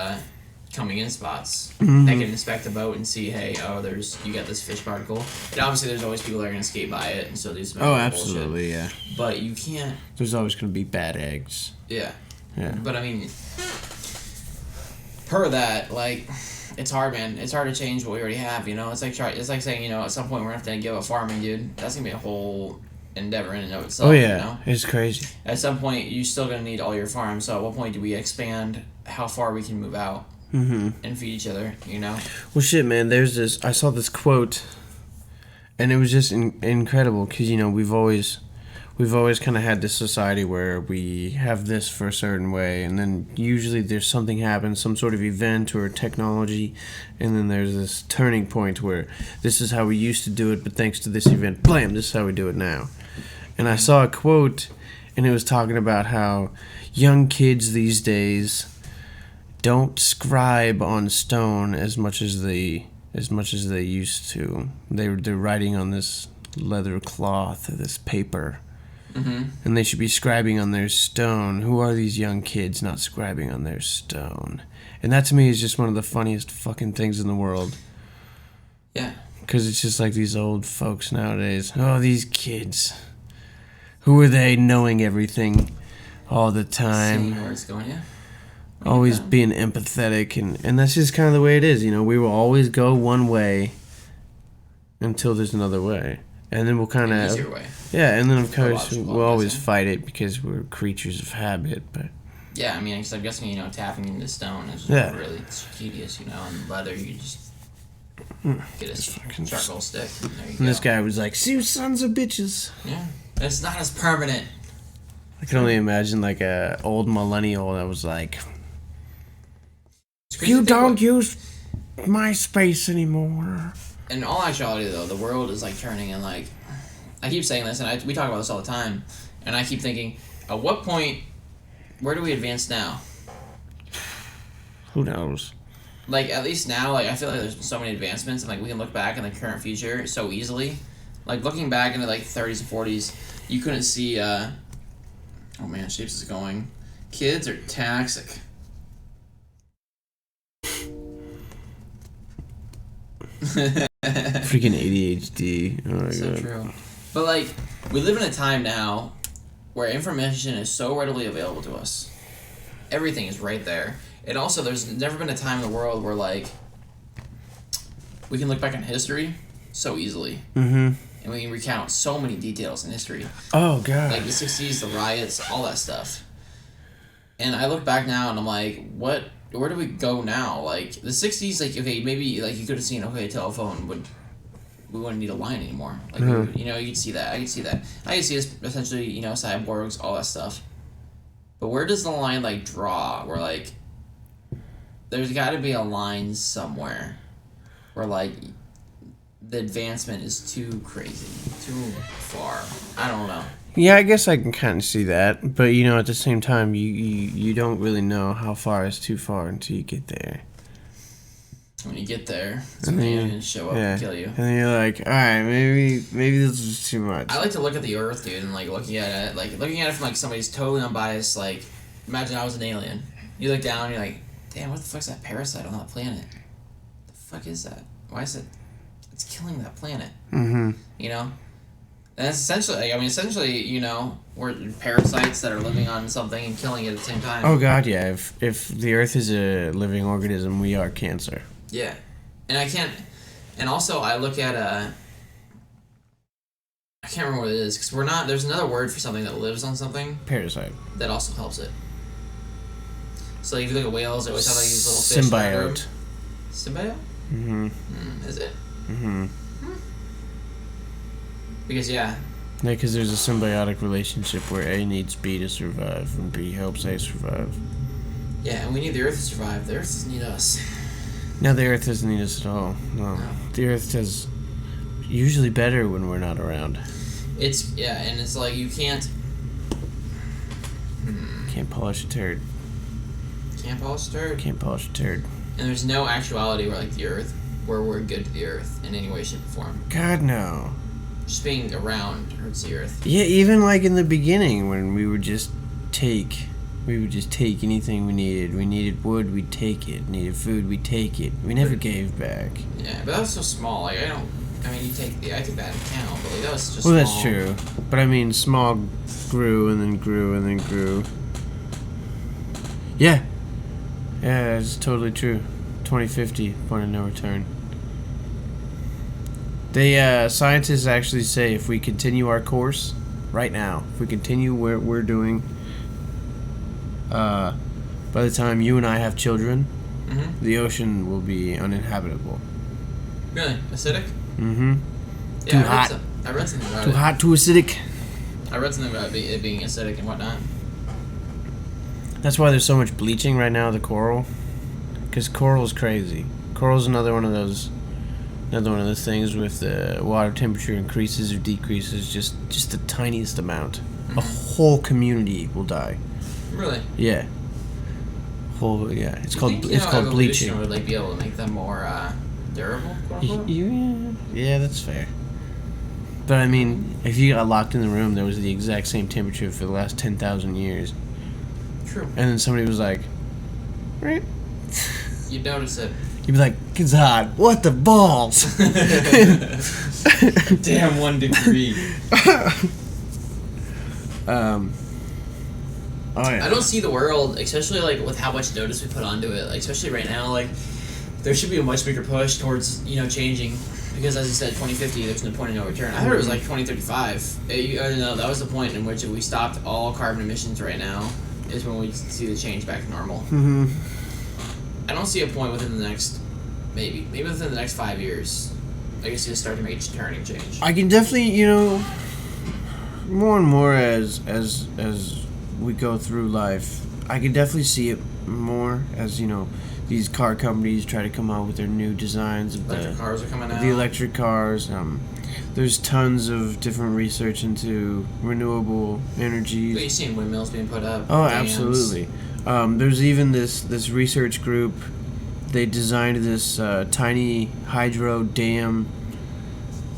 coming in spots that can inspect the boat and see, hey, you got this fish particle. And obviously there's always people that are going to skate by it, and so these absolutely, bullshit. Yeah. But you can't... There's always going to be bad eggs. Yeah. Yeah. But, I mean, per that, like, it's hard, man. It's hard to change what we already have, It's like saying, at some point we're going to have to give up farming, dude. That's going to be a whole endeavor in and of itself, It's crazy. At some point, you're still going to need all your farms, so at what point do we expand how far we can move out and feed each other, Well, shit, man, I saw this quote, and it was just incredible, because, we've always kind of had this society where we have this for a certain way, and then usually there's something happens, some sort of event or technology, and then there's this turning point where this is how we used to do it, but thanks to this event, blam, this is how we do it now. And I saw a quote, and it was talking about how young kids these days don't scribe on stone as much as they used to. They're writing on this leather cloth or this paper. And they should be scribing on their stone. Who are these young kids not scribing on their stone? And that to me is just one of the funniest fucking things in the world. Yeah. Because it's just like these old folks nowadays. Oh, these kids. Who are they knowing everything all the time? Seeing where it's going, yeah. Always being empathetic. And that's just kind of the way it is. We will always go one way until there's another way. And then we'll kind of... easier way. Yeah, and then of course we'll always fight it because we're creatures of habit, but... Yeah, I mean, because I'm guessing, tapping into stone is really tedious, and leather, you just get a charcoal stick. And this guy was like, "See, you sons of bitches." Yeah, it's not as permanent. I can only imagine like a old millennial that was like, "You don't use MySpace anymore. In all actuality, though, the world is like turning, and like I keep saying this, and we talk about this all the time, and I keep thinking, at what point, where do we advance now? Who knows? Like, at least now, like, I feel like there's been so many advancements, and like we can look back in the current future so easily. Like, looking back into like 30s and 40s, you couldn't see. Oh man, Shapes is going. Kids are toxic. Freaking ADHD. Oh my So god. true. But like, we live in a time now where information is so readily available to us. Everything is right there. And also, there's never been a time in the world where like we can look back on history so easily. Mm-hmm. And we can recount so many details in history. Oh god. Like the 60s, the riots, all that stuff. And I look back now and I'm like, where do we go now? Like, the 60s, like, okay, maybe, like, you could have seen, okay, a telephone we wouldn't need a line anymore. Like, you know, you could see that. I could see that. I could see us, essentially, you know, cyborgs, all that stuff. But where does the line, like, draw? Where, like, there's got to be a line somewhere where, like, the advancement is too crazy, too far. I don't know. Yeah, I guess I can kind of see that, but you know, at the same time, you don't really know how far is too far until you get there. When you get there, it's when they're gonna show up and kill you. And then you're like, all right, maybe this is too much. I like to look at the Earth, dude, and like looking at it from like somebody's totally unbiased. Like, imagine I was an alien. You look down, and you're like, damn, what the fuck's that parasite on that planet? The fuck is that? Why is it? It's killing that planet. Mm-hmm. You know. And that's essentially, you know, we're parasites that are living on something and killing it at the same time. Oh god, yeah. If the Earth is a living organism, we are cancer. Yeah, and also I look at I can't remember what it is, because there's another word for something that lives on something. Parasite. That also helps it. So like, if you look at whales, they always have like these little fish. Symbiote. Symbiote? Mm-hmm. Is it? Mm-hmm. Because yeah, because there's a symbiotic relationship where A needs B to survive, and B helps A survive. Yeah, and we need the Earth to survive. The Earth doesn't need us. No, the Earth doesn't need us at all. No. The Earth does usually better when we're not around. And it's like you can't... Can't polish a turd. Can't polish a turd. Can't polish a turd. And there's no actuality where, like, the Earth, where we're good to the Earth in any way, shape, or form. God, no. Just being around hurts the Earth. Yeah, even like in the beginning when we would just take anything we needed. We needed wood, we'd take it. Needed food, we'd take it. We never gave back. Yeah, but that was so small. Like, I took that into account, but like, that was just well, small. That's true. But I mean, small grew and then grew and then grew. Yeah. Yeah, it's totally true. 2050, point of no return. Scientists actually say if we continue our course right now, if we continue what we're doing, by the time you and I have children, the ocean will be uninhabitable. Really? Acidic? Mm-hmm. Yeah, Too hot. I read something about it. Too hot, too acidic. I read something about it being acidic and whatnot. That's why there's so much bleaching right now of the coral. Because coral's crazy. Coral's another one of those things with the water temperature increases or decreases just the tiniest amount. A whole community will die. Really? Yeah. It's called evolution bleaching. Would like be able to make them more durable? Yeah, that's fair. But I mean, if you got locked in the room that was the exact same temperature for the last 10,000 years. True. And then somebody was like, right? You'd notice it. You'd be like, it's hot. What the balls? Damn, 1 degree. Oh yeah. I don't see the world, especially like with how much notice we put onto it. Like, especially right now, like there should be a much bigger push towards changing. Because as I said, 2050, there's no point of no return. I heard it was like 2035. I don't know. That was the point in which if we stopped all carbon emissions right now, is when we see the change back to normal. Mm-hmm. I don't see a point within the next, maybe within the next 5 years. I guess you'll start to make turning change. I can definitely, more and more as we go through life, I can definitely see it more as, these car companies try to come out with their new designs of Electric cars are coming out. the electric cars. There's tons of different research into renewable energies. But you've seen windmills being put up. Oh, dams. absolutely. There's even this research group. They designed this tiny hydro dam,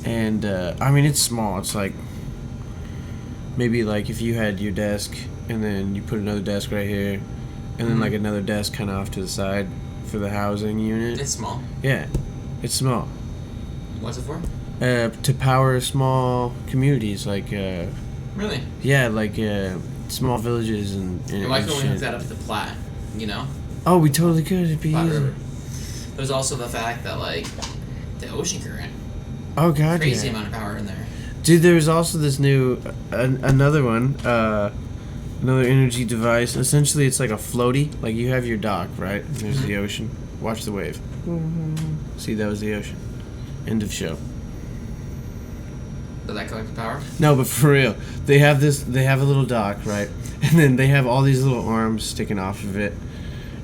and I mean it's small. It's like maybe like if you had your desk, and then you put another desk right here, and then like another desk kind of off to the side for the housing unit. It's small. Yeah, it's small. What's it for? To power small communities, like Really? yeah, like small villages and Why and couldn't we shit. hook that up to the Platte? You know, Oh, we totally could. It'd be Platte easy. River. There's also the fact that like the ocean current, Oh god, crazy yeah. amount of power in there. Dude, there's also this new another one, another energy device. Essentially, it's like a floaty. Like you have your dock, right? There's the ocean. Watch the wave. See, that was the ocean. End of show. Does that collect the power? No, but for real, they have this. They have a little dock, right? And then they have all these little arms sticking off of it,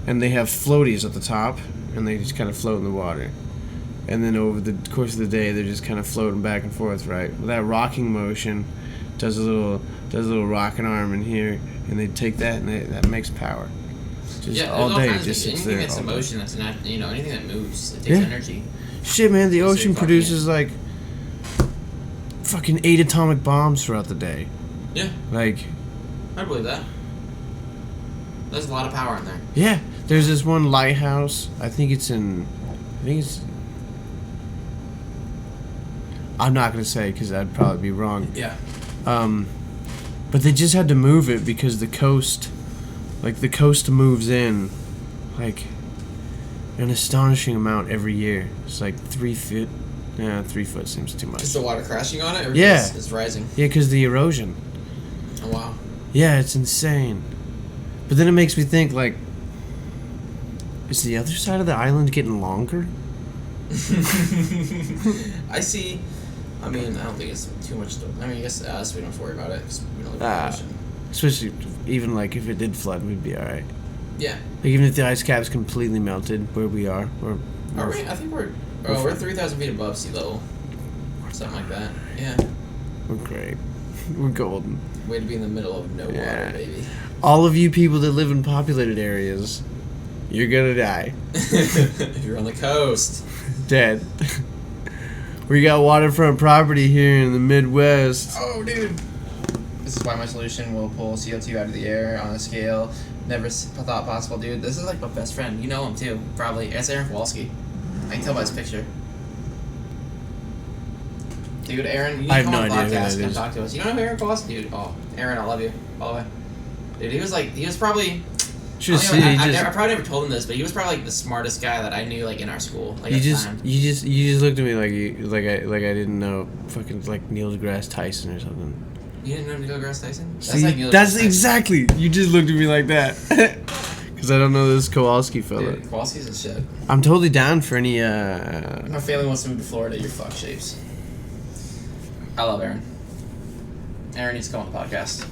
and they have floaties at the top, and they just kind of float in the water. And then over the course of the day, they're just kind of floating back and forth, right? That rocking motion does a little rocking arm in here, and they take that and that makes power. Just Yeah, all there's day, kinds of just things. sits Anything there. that's all in day. motion, that's not, anything that moves, it takes Yeah. energy. Shit, man, the Just ocean say, fuck produces like fucking 8 atomic bombs throughout the day. Yeah, Like, I believe that. There's a lot of power in there. yeah, there's this one lighthouse. I think it's. I'm not gonna say because I'd probably be wrong. Yeah. But they just had to move it because the coast moves in, like, an astonishing amount every year. It's like 3 feet. Yeah, 3 foot seems too much. Is the water crashing on it? Or Yeah. It's rising. Yeah, because the erosion. Oh, wow. Yeah, it's insane. But then it makes me think, like, is the other side of the island getting longer? I see. I mean, I don't think it's too much. I mean, I guess us, we don't have to worry about it because we don't live in the ocean. Especially, even, like, if it did flood, we'd be alright. Yeah. Like, even if the ice cap's completely melted where we are, Are we? I think we're 3,000 feet above sea level. Something like that. Yeah. we're great. We're golden. Way to be in the middle of no Yeah. water, baby. All of you people that live in populated areas, you're gonna die. If you're on the coast. Dead. We got waterfront property here in the Midwest. Oh, dude. This is why my solution will pull CO2 out of the air on a scale never thought possible, dude. This is like my best friend. You know him too, probably. It's Aaron Kowalski. I can tell by his picture. Dude, Aaron, you need I to have come no on the idea who podcast that and is. talk to us. You don't know who Aaron Kowalski, dude? Oh, Aaron, I love you. All the way. Dude, he was probably... Should have I, seen. I probably never told him this, but he was probably like the smartest guy that I knew like in our school. Like You at the just, time. you just looked at me like I didn't know fucking like Neil deGrasse Tyson or something. You didn't know Neil deGrasse Tyson? See, like Neil that's deGrasse Tyson. exactly. You just looked at me like that because I don't know this Kowalski fella. Dude, Kowalski's a shit. I'm totally down for any. My family wants to move to Florida. You're fuck shapes. I love Aaron. Aaron needs to come on the podcast.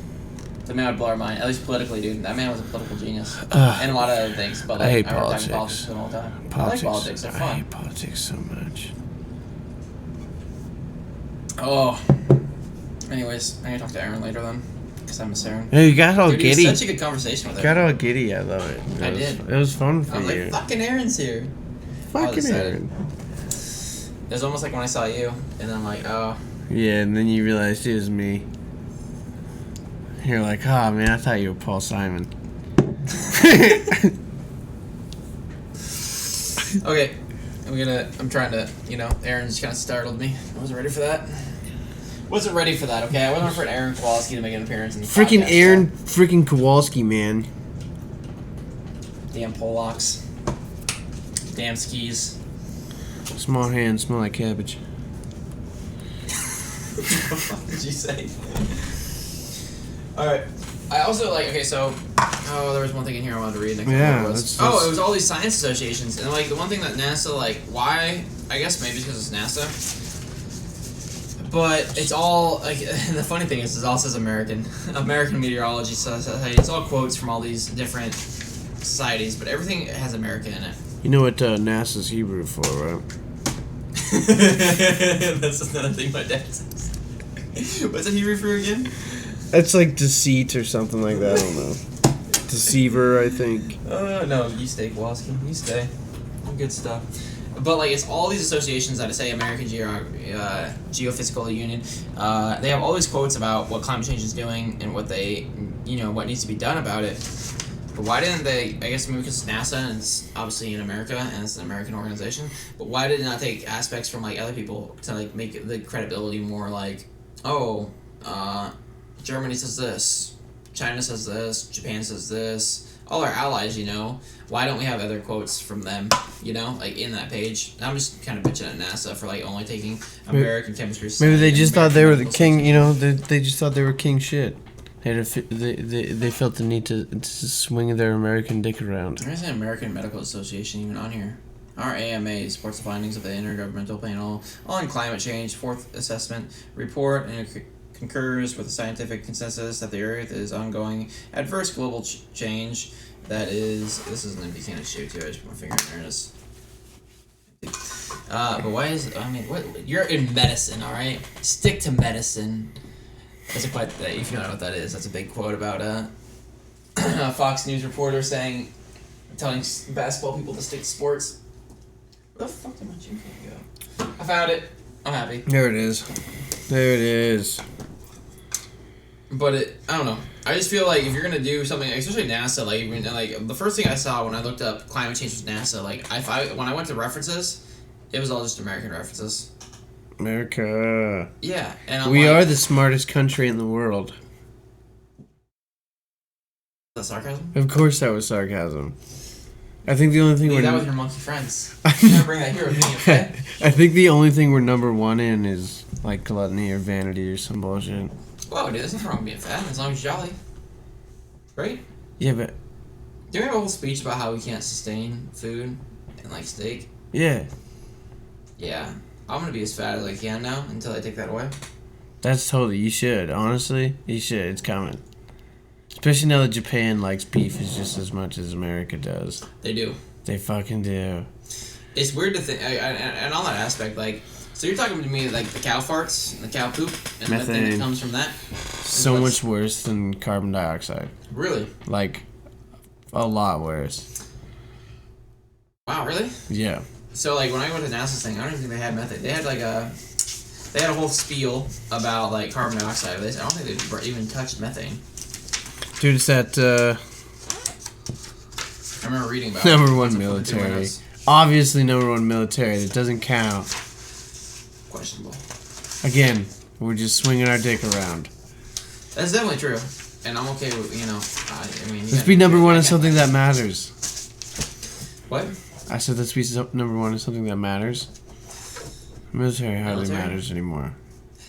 The man would blow our mind, at least politically, dude. That man was a political genius. And a lot of other things, but like, I hate worked politics. in politics for the whole time. Politics. I like politics, they're I fun. hate politics so much. Oh. Anyways, I'm gonna talk to Aaron later then, because I miss Aaron. Hey, you got all Dude, it was giddy. such a good conversation with Got Aaron. all giddy. I love it. I was, did. It was fun for I was you. like, fucking Aaron's here. Fucking excited. Aaron. It was almost like when I saw you, and I'm like, oh. Yeah, and then you realized it was me. You're like, oh man, I thought you were Paul Simon. Okay, I'm trying to, Aaron's kind of startled me. I wasn't ready for that. Wasn't ready for that, okay? I wasn't ready for Aaron Kowalski to make an appearance in the Freaking podcast, Aaron freaking Kowalski, man. Damn Polacks. Damn skis. Small hands smell like cabbage. What the fuck did you say? Alright. I also there was one thing in here I wanted to read. Yeah, It let's- was all these science associations. And like the one thing that NASA, why, I guess maybe it's because it's NASA. But it's all, like, the funny thing is it all says American Meteorology Society. It's all quotes from all these different societies, but everything has America in it. You know what NASA's Hebrew for, right? That's another thing my dad says. What's it Hebrew for again? It's like deceit or something like that. I don't know. Deceiver, I think. No, you stay, Kowalski. You stay. Good stuff. But like, it's all these associations that say American Geophysical Union. They have all these quotes about what climate change is doing and what what needs to be done about it. But why didn't they? I guess maybe because NASA and it's obviously in America and it's an American organization. But why did it not take aspects from like other people to like make the credibility more like, Germany says this, China says this, Japan says this. All our allies, why don't we have other quotes from them, like in that page? I'm just kind of bitching at NASA for like only taking American chemistry. Maybe they just thought they were the king, they just thought they were king shit. They felt the need to swing their American dick around. There's an American Medical Association even on here. Our AMA supports the findings of the Intergovernmental Panel on Climate Change Fourth Assessment Report and concurs with the scientific consensus that the Earth is ongoing adverse global change. This is an empty can of shit too. I just put my finger in there. But why is what? You're in medicine, all right? Stick to medicine. That's a quote. If you don't know what that is, that's a big quote about a Fox News reporter telling basketball people to stick to sports. Where the fuck did my gym can go? I found it. I'm happy. There it is. But I don't know. I just feel like if you're gonna do something, especially NASA, like the first thing I saw when I looked up climate change was NASA. Like when I went to references, it was all just American references. America. Yeah, and we are the smartest country in the world. Is that sarcasm? Of course, that was sarcasm. I think the only thing Leave that with your monkey friends. You never bring that here with me, okay? I think the only thing we're number one in is like gluttony or vanity or some bullshit. Whoa, dude, there's nothing wrong with being fat as long as you're jolly. Right? Yeah, but... Do we have a whole speech about how we can't sustain food and, like, steak? Yeah. Yeah. I'm gonna be as fat as I can now until I take that away. That's totally... You should. Honestly, you should. It's coming. Especially now that Japan likes beef just as much as America does. They do. They fucking do. It's weird to think... And on that aspect, like... So you're talking to me like the cow farts, and the cow poop, and the thing that comes from that? So much worse than carbon dioxide. Really? Like, a lot worse. Wow, really? Yeah. So like when I went to NASA's thing, I don't even think they had methane. They had like a whole spiel about like carbon dioxide. I don't think they even touched methane. Dude, it's that I remember reading about number one military. Obviously number one military. That doesn't count. Questionable. Again, we're just swinging our dick around. That's definitely true, and I'm okay with let's be number one in something that matters. What? I said let's be number one in something that matters. Military hardly matters anymore.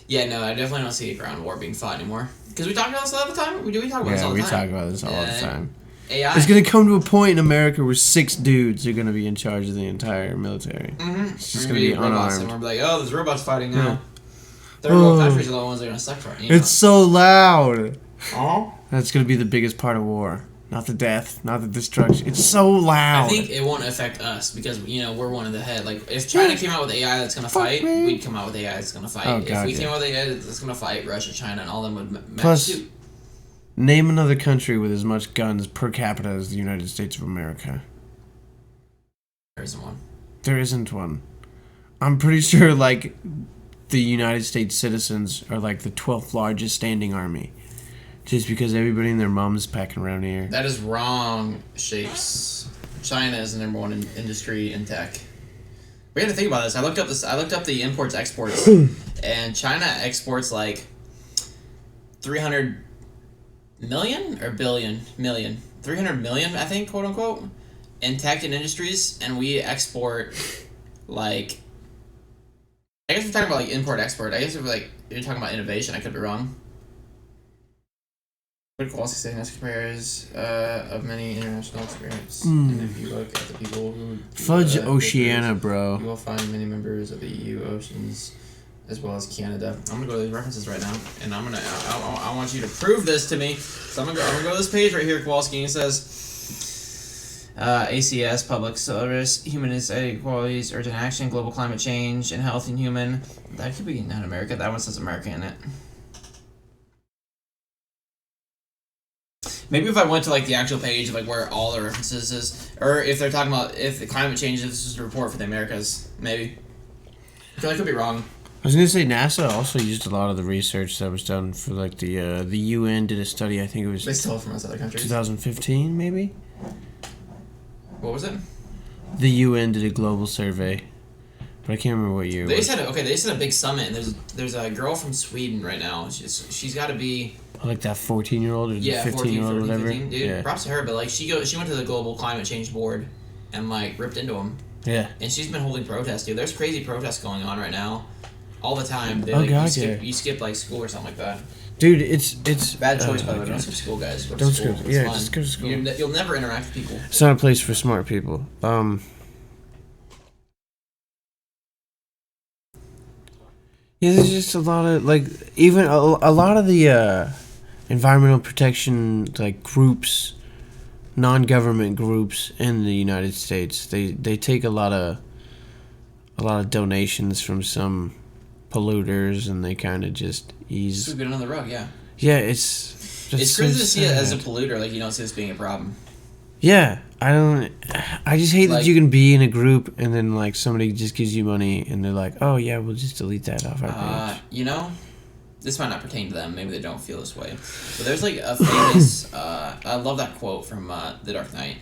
Yeah, no, I definitely don't see a ground war being fought anymore. Because we talk about this all the time. We talk about this all the time. Yeah, we talk about this all the time. AI. It's going to come to a point in America where 6 dudes are going to be in charge of the entire military. Mm-hmm. It's just going to be robots, unarmed. and we're like, oh, there's robots fighting now. Yeah. Third world countries are the ones that are going to suck for it. It's so loud. Oh? That's going to be the biggest part of war. Not the death, not the destruction. It's so loud. I think it won't affect us because, we're one of the head. Like, if China came out with AI that's going to fight, we'd come out with AI that's going to fight. Oh, God, if we came out with AI that's going to fight, Russia, China, and all them would match Plus, too. Name another country with as much guns per capita as the United States of America. There isn't one. There isn't one. I'm pretty sure, like, the United States citizens are, like, the 12th largest standing army. Just because everybody and their mom's packing around here. That is wrong, Shapes. China is the number one in industry in tech. We had to think about this. I looked up the imports exports, and China exports like 300 million or million 300 million, I think, quote unquote, in tech and industries, and we export like. I guess we're talking about like import export. I guess if you're talking about innovation, I could be wrong. Good quality statements compares of many international experience. And if you look at the people who Fudge Oceania, bro. You will find many members of the EU oceans as well as Canada. I'm gonna go to these references right now, and I want you to prove this to me. So I'm gonna go to this page right here, Kowalski, and it says ACS, public service, humanist equalities, urgent action, global climate change, and health and human. That could be not America. That one says America in it. Maybe if I went to like the actual page of like where all the references is, or if they're talking about if the climate change, this is a report for the Americas, maybe. I feel like I could be wrong. I was gonna say NASA also used a lot of the research that was done for like the UN did a study. I think it was They stole it from other countries. 2015 maybe. What was it? The UN did a global survey, but I can't remember what year. They just had a big summit, and there's a girl from Sweden right now. She's got to be. Like that 14-year-old or 15-year-old or whatever. 15, dude, yeah. Props to her. But like she went to the Global Climate Change Board, and like ripped into them. Yeah. And she's been holding protests, dude. There's crazy protests going on right now, all the time. They, you skip like school or something like that. Dude, it's bad choice by the way. Don't skip school, guys. Go to don't school. skip. Yeah, just go to school. You'll never interact with people. It's not a place for smart people. Yeah, there's just a lot of like even a lot of the environmental protection like groups, non-government groups in the United States. They take a lot of donations from some polluters, and they kind of just ease. Sweep it under the rug, yeah. Yeah, it's crazy to see it as a polluter. Like you don't see this being a problem. Yeah, I just hate that you can be in a group and then like somebody just gives you money and they're like, oh yeah, we'll just delete that off our page. You know, this might not pertain to them. Maybe they don't feel this way. But there's like a famous. I love that quote from The Dark Knight.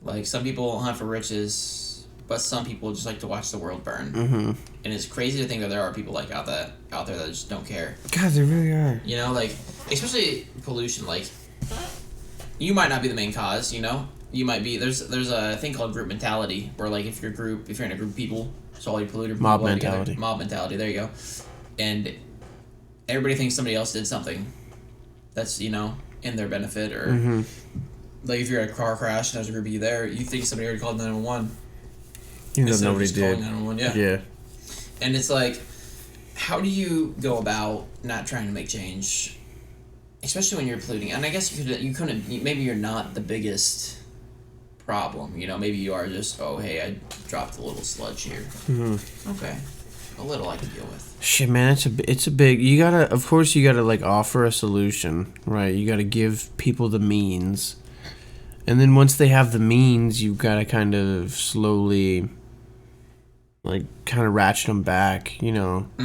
Like some people hunt for riches, but some people just like to watch the world burn. Mm-hmm. And it's crazy to think that there are people like out there that just don't care. God, there really are. You know, like especially pollution. Like you might not be the main cause. You know, you might be. There's a thing called group mentality, where like if you're in a group of people, so all you polluter people mob mentality. Together, mob mentality. There you go. And everybody thinks somebody else did something that's in their benefit, or like if you're at a car crash and there's a group of you there, you think somebody already called 911. Even though nobody did. 911, yeah. Yeah. And it's like, how do you go about not trying to make change, especially when you're polluting? And I guess you couldn't. Maybe you're not the biggest problem. Maybe you are just, oh hey, I dropped a little sludge here. Mm-hmm. Okay, a little I can deal with. Shit, man, it's a big. You gotta like offer a solution, right? You gotta give people the means, and then once they have the means, you gotta kind of slowly, like, kind of ratchet them back.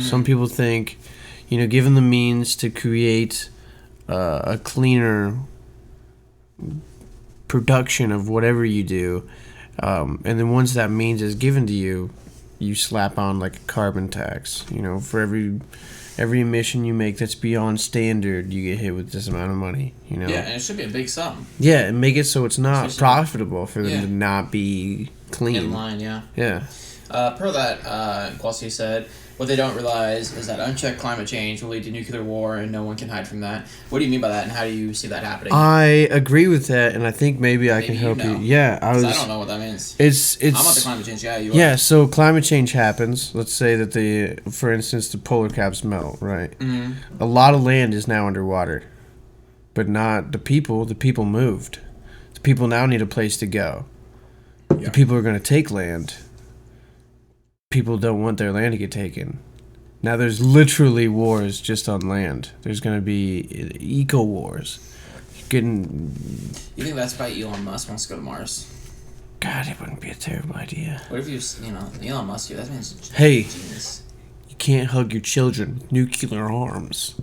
Some people think, give them the means to create a cleaner production of whatever you do, and then once that means is given to you, you slap on like a carbon tax. For every emission you make that's beyond standard, you get hit with this amount of money. Yeah, and it should be a big sum. Yeah, and make it so it's not profitable for them to not be clean. In line, yeah. Yeah. Per that, Kwasi said, what they don't realize is that unchecked climate change will lead to nuclear war, and no one can hide from that. What do you mean by that, and how do you see that happening? I agree with that, and I think maybe I can help you. Yeah, I don't know what that means. It's. I'm not the climate change guy. Yeah, so climate change happens. Let's say that for instance, the polar caps melt, right? Mm-hmm. A lot of land is now underwater, but not the people. The people moved. The people now need a place to go. Yeah. The people are going to take land. People don't want their land to get taken. Now there's literally wars just on land. There's going to be eco wars. You think that's why Elon Musk wants to go to Mars? God, it wouldn't be a terrible idea. What if Elon Musk? That means genius. You can't hug your children with nuclear arms.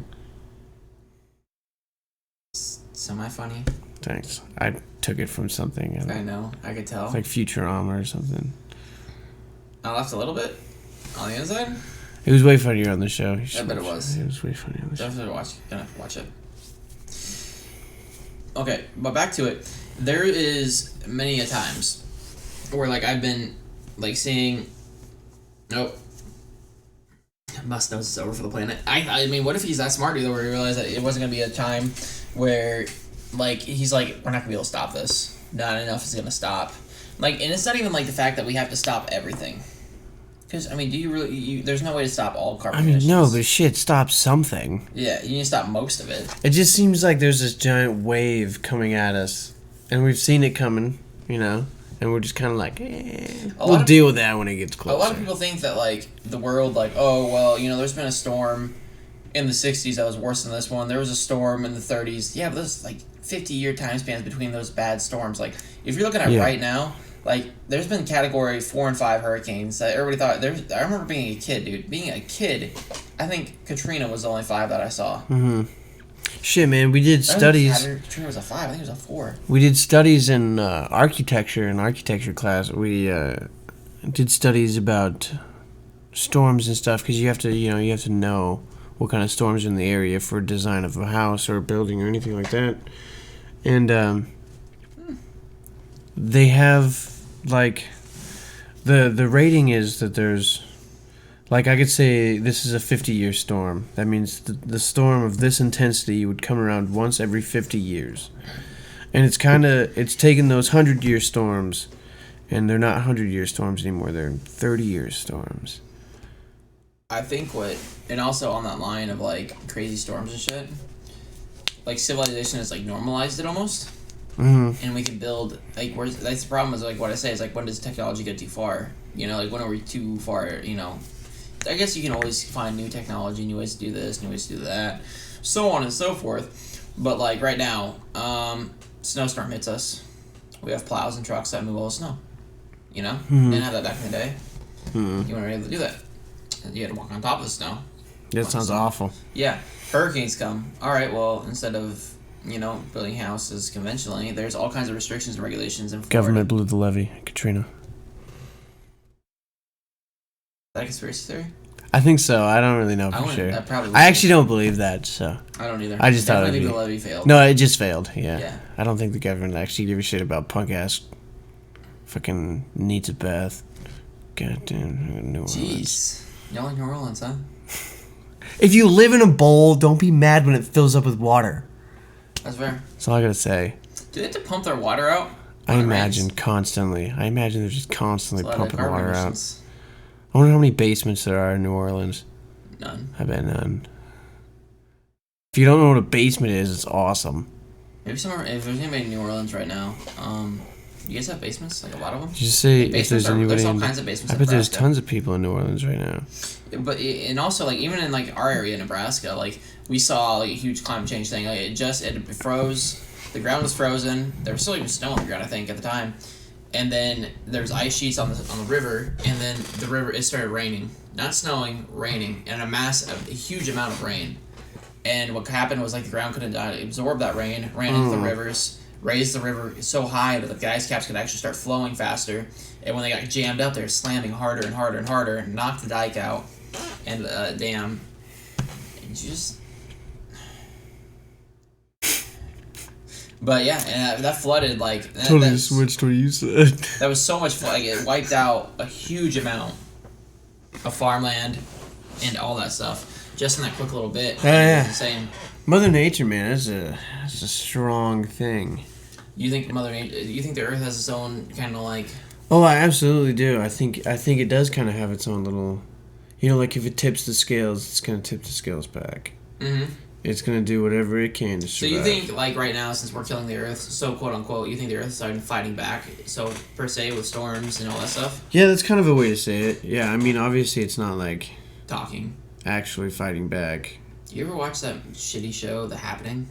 Semi-funny. Thanks. I took it from something. I know. I could tell. It's like Futurama or something. I laughed a little bit on the inside. It was way funnier on the show. I bet it was. It was way funnier on the show. Definitely gonna watch it. Okay, but back to it. There is many a times where like I've been like seeing. Nope. Musk knows it's over for the planet. I mean, what if he's that smart, though, where he realized that it wasn't gonna be a time where like he's like, we're not gonna be able to stop this. Not enough is gonna stop. Like, and it's not even like the fact that we have to stop everything. Because, I mean, do you really... there's no way to stop all carbon emissions. No, but shit, stop something. Yeah, you need to stop most of it. It just seems like there's this giant wave coming at us. And we've seen it coming. you know? And we're just kind of like, we'll deal with that when it gets closer. A lot of people think that, like, the world, like, oh, well, you know, there's been a storm in the 60s that was worse than this one. There was a storm in the 30s. Yeah, but there's, like, 50-year time spans between those bad storms. Like, if you're looking at right now, like, there's been Category 4 and 5 hurricanes that everybody thought... I remember being a kid, dude. Being a kid, I think Katrina was the only 5 that I saw. Mm-hmm. Shit, man, we did studies... Katrina was a 5. I think it was a 4. We did studies in architecture class. We did studies about storms and stuff, because you have to know what kind of storms are in the area for design of a house or a building or anything like that. And they have, like, the rating is that there's, like, I could say this is a 50-year storm. That means the storm of this intensity would come around once every 50 years. And it's taken those 100-year storms, and they're not 100-year storms anymore. They're 30-year storms. I think and also on that line of, like, crazy storms and shit, like, civilization has, like, normalized it almost. Mm-hmm. And we can build, like, that's the problem is, like, what I say is, like, when does technology get too far? You know, like, when are we too far, you know? I guess you can always find new technology, new ways to do this, new ways to do that, so on and so forth. But, like, right now, snowstorm hits us. We have plows and trucks that move all the snow. You know? Mm-hmm. Didn't have that back in the day. Mm-hmm. You weren't able to do that. You had to walk on top of the snow. That sounds awful. Yeah. Hurricanes come. All right, well, instead of, you know, building houses conventionally, there's all kinds of restrictions and regulations in Florida. Government blew the levee. Katrina. Is that a conspiracy theory? I think so. I don't really know for sure. I actually don't believe that, so. I don't either. I just thought the levee failed. No, it just failed, yeah. I don't think the government actually gave a shit about punk-ass fucking needs a bath. Goddamn New Orleans. Jeez. Y'all in New Orleans, huh? If you live in a bowl, don't be mad when it fills up with water. That's fair. That's all I gotta say. Do they have to pump their water out? I imagine constantly. I imagine they're just constantly pumping water out. I wonder how many basements there are in New Orleans. None. I bet none. If you don't know what a basement is, it's awesome. Maybe if there's anybody in New Orleans right now, you guys have basements? Like a lot of them? Did you say if there's anybody? There's all kinds of basements. I bet there's tons of people in New Orleans right now. But and also, like, even in, like, our area, Nebraska, like, we saw, like, a huge climate change thing. Like, it froze. The ground was frozen. There was still even snow on the ground, I think, at the time. And then there was ice sheets on the river, and then it started raining. Not snowing, raining, and a huge amount of rain. And what happened was, like, the ground couldn't absorb that rain, ran into the rivers, raised the river so high that the ice caps could actually start flowing faster. And when they got jammed up, they were slamming harder and harder and harder, knocked the dike out, and the dam. And you just... But yeah, and that flooded, like... Totally switched what you said. That was so much fun. Like, it wiped out a huge amount of farmland and all that stuff just in that quick little bit. Yeah. Insane. Mother Nature, man, that's a strong thing. You think the Earth has its own kind of, like... Oh, I absolutely do. I think it does kind of have its own little... You know, like, if it tips the scales, it's going to tip the scales back. Mm-hmm. It's going to do whatever it can to survive. So you think, like, right now, since we're killing the Earth, so quote-unquote, you think the Earth is starting fighting back, so, per se, with storms and all that stuff? Yeah, that's kind of a way to say it. Yeah, I mean, obviously it's not, like... Talking. Actually fighting back. You ever watch that shitty show, The Happening?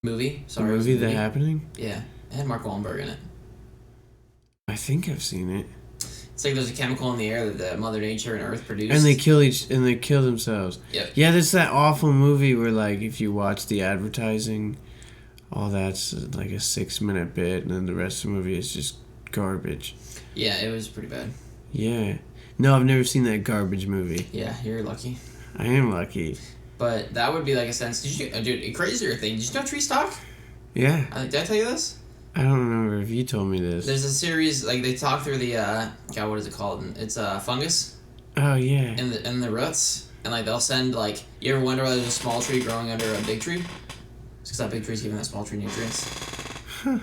Movie? Sorry, the movie The Happening? Yeah. It had Mark Wahlberg in it. I think I've seen it. It's like there's a chemical in the air that Mother Nature and Earth produce. And they kill themselves. Yep. Yeah, there's that awful movie where, like, if you watch the advertising, all that's like a 6-minute bit, and then the rest of the movie is just garbage. Yeah, it was pretty bad. Yeah. No, I've never seen that garbage movie. Yeah, you're lucky. I am lucky. But that would be like a sense. Dude, a crazier thing. Did you know trees talk? Yeah. Did I tell you this? I don't remember if you told me this. There's a series, like, they talk through the, God, what is it called? It's fungus. Oh, yeah. In the roots. And, like, they'll send, like, you ever wonder why there's a small tree growing under a big tree? It's because that big tree's giving that small tree nutrients. Huh.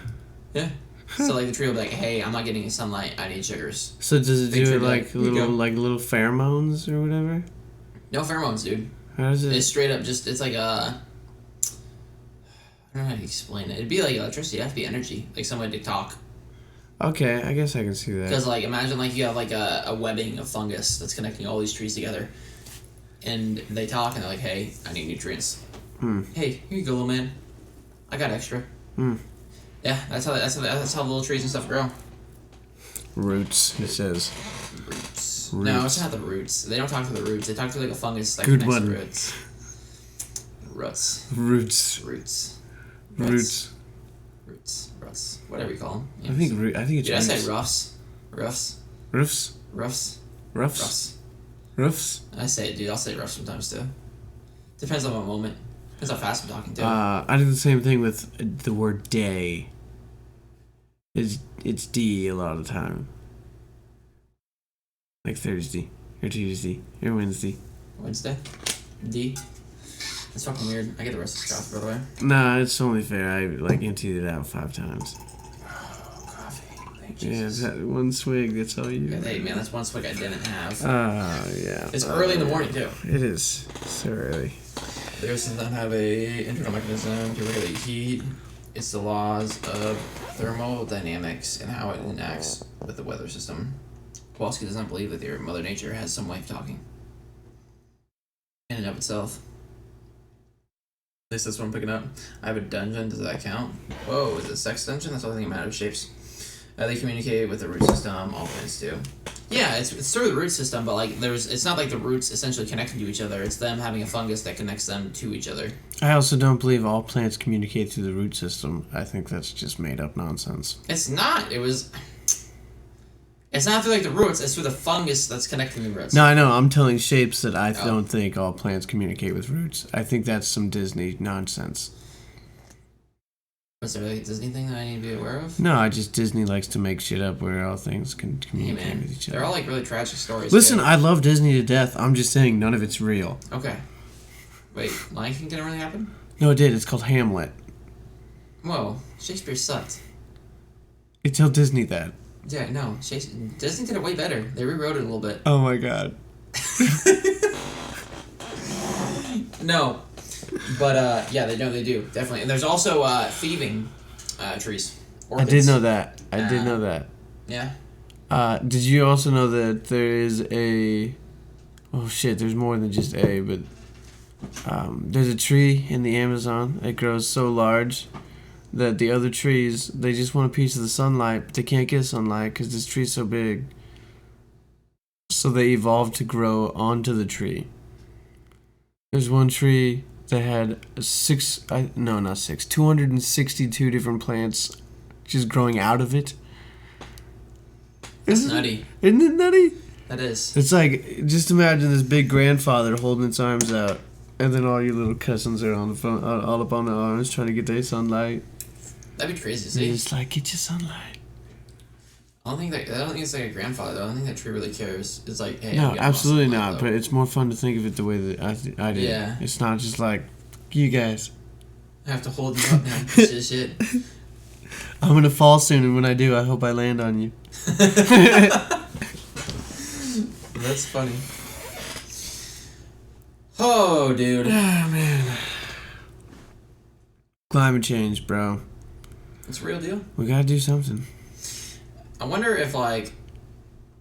Yeah. So, like, the tree will be like, hey, I'm not getting any sunlight, I need sugars. So does it do it like little pheromones or whatever? No pheromones, dude. How does it? It's straight up just, it's like a... I don't know how to explain it. It'd be like electricity. It'd have to be energy. Like somebody to talk. Okay, I guess I can see that. Because, like, imagine, like, you have, like, a webbing of fungus that's connecting all these trees together. And they talk, and they're like, hey, I need nutrients. Hey, here you go, little man. I got extra. Yeah, that's how little trees and stuff grow. Roots, it says. Roots. No, it's not the roots. They don't talk to the roots. They talk to, like, a fungus that Good connects one. the roots. Roots. Roots. Roots. Roots. Roots. Roots. Whatever you call them. I think it's Did I roots. say roughs? Roughs? Roofs? Roughs? Roofs? Roughs. Roofs? I say it, dude. I'll say rough sometimes, too. Depends on what moment. Depends how fast I'm talking, too. I do the same thing with the word day. It's D a lot of the time. Like Thursday, or Tuesday, or Wednesday. Wednesday? D? That's fucking weird. I get the rest of the coffee, by the way. Nah, it's only fair. I, like, emptied it out 5 times. Oh, coffee. Thank Yeah, Jesus. that one swig, that's all you... Hey, man, that's one swig I didn't have. Yeah. It's early in the morning, too. It is. So early. The earth does not have a internal mechanism to regulate heat. It's the laws of thermodynamics and how it interacts with the weather system. Kowalski does not believe that their Mother Nature has some way of talking. In and of itself. At least that's what I'm picking up. I have a dungeon. Does that count? Whoa, is it a sex dungeon? That's the only thing that matters. Shapes. They communicate with the root system. All plants do. Yeah, it's through the root system, but like it's not like the roots essentially connecting to each other. It's them having a fungus that connects them to each other. I also don't believe all plants communicate through the root system. I think that's just made up nonsense. It's not. It's not through like the roots. It's through the fungus that's connecting the roots. No, I know. I'm telling Shapes that I don't think all plants communicate with roots. I think that's some Disney nonsense. Is there like a Disney thing that I need to be aware of? No, Disney likes to make shit up where all things can communicate with each other. They're all like really tragic stories. Listen, too. I love Disney to death. I'm just saying none of it's real. Okay. Wait, Lion King didn't really happen? No, it did. It's called Hamlet. Whoa, Shakespeare sucked. You tell Disney that. Yeah, no, Disney did it way better. They rewrote it a little bit. Oh my god. No, but yeah, they do definitely. And there's also thieving trees. Orchids. I did know that. I did know that. Yeah. Did you also know that there is a... Oh shit, there's more than just a, but... there's a tree in the Amazon that grows so large that the other trees, they just want a piece of the sunlight, but they can't get sunlight because this tree's so big. So they evolved to grow onto the tree. There's one tree that had 262 different plants just growing out of it. That's nutty. Isn't it nutty? That is. It's like, just imagine this big grandfather holding its arms out, and then all your little cousins are on the phone, all up on the arms trying to get their sunlight. That'd be crazy to And see. it's like, get your sunlight. I don't think it's like a grandfather. I don't think that tree really cares. It's like, hey, No, I'm absolutely sunlight, not. though. But it's more fun to think of it the way that I did. Yeah. It's not just like, you guys. I have to hold you up now. shit. I'm gonna fall soon, and when I do, I hope I land on you. That's funny. Oh, dude. Ah, man. Climate change, bro. It's a real deal. We gotta do something. I wonder if, like,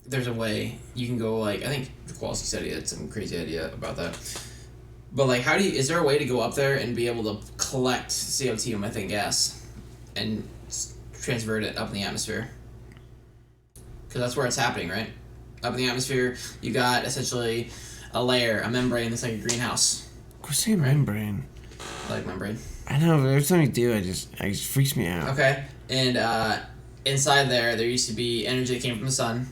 there's a way you can go, like, I think Kowalski said he had some crazy idea about that. But, like, is there a way to go up there and be able to collect CO2 and methane gas and transfer it up in the atmosphere? Because that's where it's happening, right? Up in the atmosphere, you got essentially a layer, a membrane that's like a greenhouse. Quit saying membrane. I like membrane. I know, but every time you do, it just freaks me out. Okay, and inside there used to be energy that came from the sun,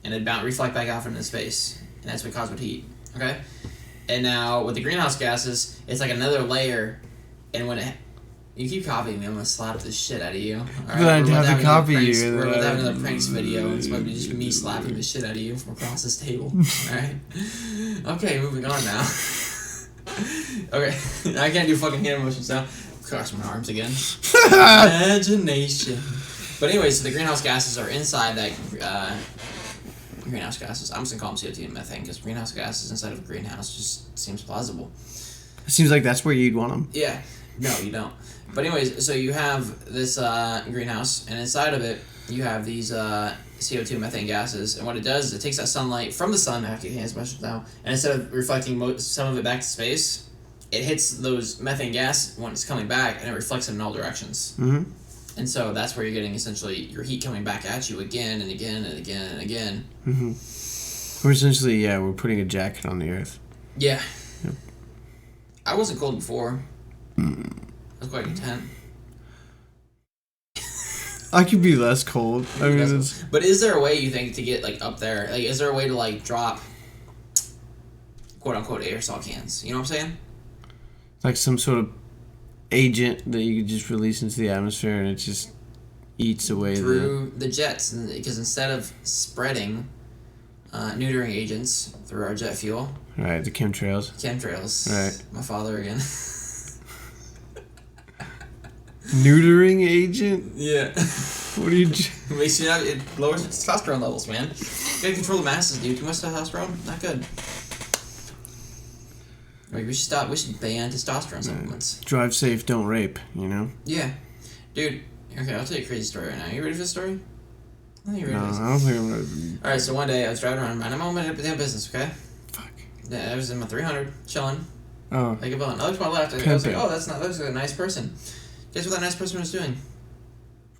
and it'd reflect back out into space, and that's what caused heat. Okay, and now with the greenhouse gases, it's like another layer, and when you keep copying me, I'm gonna slap the shit out of you. All right? But I'd have to copy you. We're about to have another pranks video. It's going to be just me slapping the shit out of you from across this table. Alright? Okay, moving on now. Okay, I can't do fucking hand motions now. Cross my arms again. Imagination. But anyway, so the greenhouse gases are inside that greenhouse gases. I'm just gonna call them CO2 and methane because greenhouse gases inside of a greenhouse just seems plausible. It seems like that's where you'd want them. Yeah, No, you don't. But anyways, so you have this greenhouse, and inside of it, you have these CO2 methane gases. And what it does is it takes that sunlight from the sun, after you as much now, and instead of reflecting some of it back to space, it hits those methane gas when it's coming back, and it reflects it in all directions. Mm-hmm. And so that's where you're getting essentially your heat coming back at you again and again and again and again. Mm-hmm. We're essentially, we're putting a jacket on the Earth. Yeah. Yep. I wasn't cold before. I was quite content. I could be less cold. I mean, but is there a way you think to get like up there? Like, is there a way to like drop quote unquote aerosol cans? You know what I'm saying? Like some sort of agent that you could just release into the atmosphere and it just eats away through the jets, because instead of spreading neutering agents through our jet fuel. Right, the chemtrails. Right. My father again. Neutering agent? Yeah. What do you... Makes you it lowers your testosterone levels, man. You gotta control the masses, dude. Too much testosterone? Not good. Like, we should ban testosterone supplements. Drive safe, don't rape, you know? Yeah. Dude, okay, I'll tell you a crazy story right now. You ready for this story? I don't think I'm ready. Alright, so one day I was driving around, minding my own damn business, okay? Fuck. Yeah, I was in my 300, chilling. Oh. Like a bone. I looked to my left, and I was like, oh, that's like a nice person. Guess what that nice person was doing?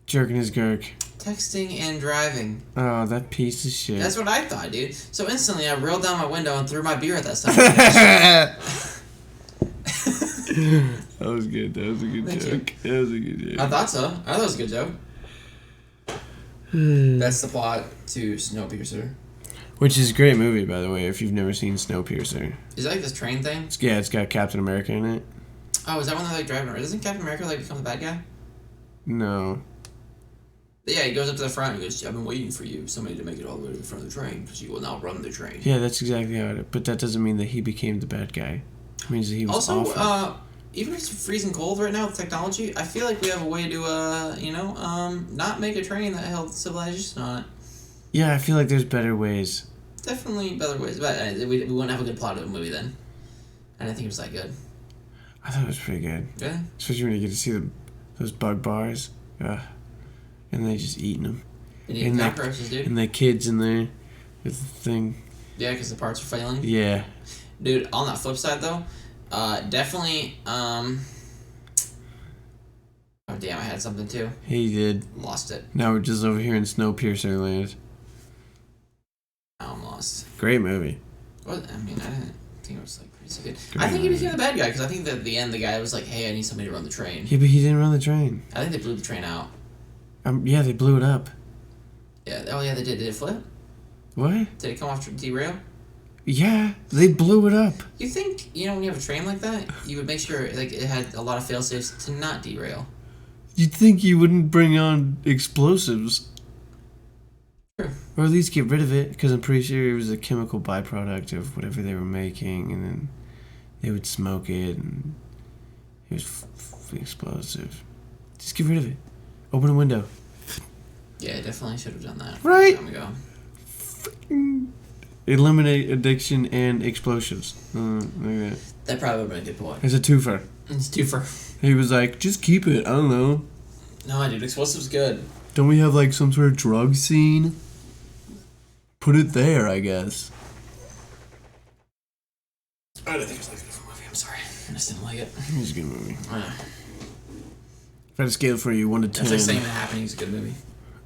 Jerking his gurk. Texting and driving. Oh, that piece of shit. That's what I thought, dude. So instantly, I rolled down my window and threw my beer at that son. That was good. That was a good joke. That was a good joke. I thought so. I thought it was a good joke. That's the plot to Snowpiercer. Which is a great movie, by the way, if you've never seen Snowpiercer. Is it like this train thing? It's got Captain America in it. Oh, is that when they're like driving around? Doesn't Captain America like become the bad guy? No. But yeah, he goes up to the front and goes, I've been waiting for you, somebody to make it all the way to the front of the train, because you will now run the train. Yeah, that's exactly how it... But that doesn't mean that he became the bad guy. It means that he was awful. Even if it's freezing cold right now with technology, I feel like we have a way to, not make a train that held civilization on it. Yeah, I feel like there's better ways. Definitely better ways, but we wouldn't have a good plot of a movie then. I didn't think it was that good. I thought it was pretty good. Yeah? Especially when you get to see those bug bars. And they just eating them. And eating cockroaches, dude. And the kids in there with the thing. Yeah, because the parts are failing. Yeah. Dude, on that flip side, though, definitely, oh, damn, I had something, too. He did. Lost it. Now we're just over here in Snowpiercer land. Now I'm lost. Great movie. What? I mean, I didn't think it was, like, pretty good. Great I think he movie. became the bad guy, because I think that at the end, the guy was like, hey, I need somebody to run the train. Yeah, but he didn't run the train. I think they blew the train out. Yeah, they blew it up. Yeah. Oh, yeah, they did. Did it flip? What? Did it come off to derail? Yeah, they blew it up. You think, when you have a train like that, you would make sure like it had a lot of fail-safes to not derail. You'd think you wouldn't bring on explosives. Sure. Or at least get rid of it, because I'm pretty sure it was a chemical byproduct of whatever they were making, and then they would smoke it, and it was explosive. Just get rid of it. Open a window. Yeah, definitely should have done that. Right? A time ago. Eliminate addiction and explosives. Look at that. That probably would have been a good point. It's a twofer. It's twofer. He was like, just keep it. I don't know. No, dude, explosives good. Don't we have like some sort of drug scene? Put it there, I guess. I don't think it was like a good movie. I'm sorry. I just didn't like it. It was a good movie. If I had a scale for you, 1 to 10. That's like saying The Happening is a good movie.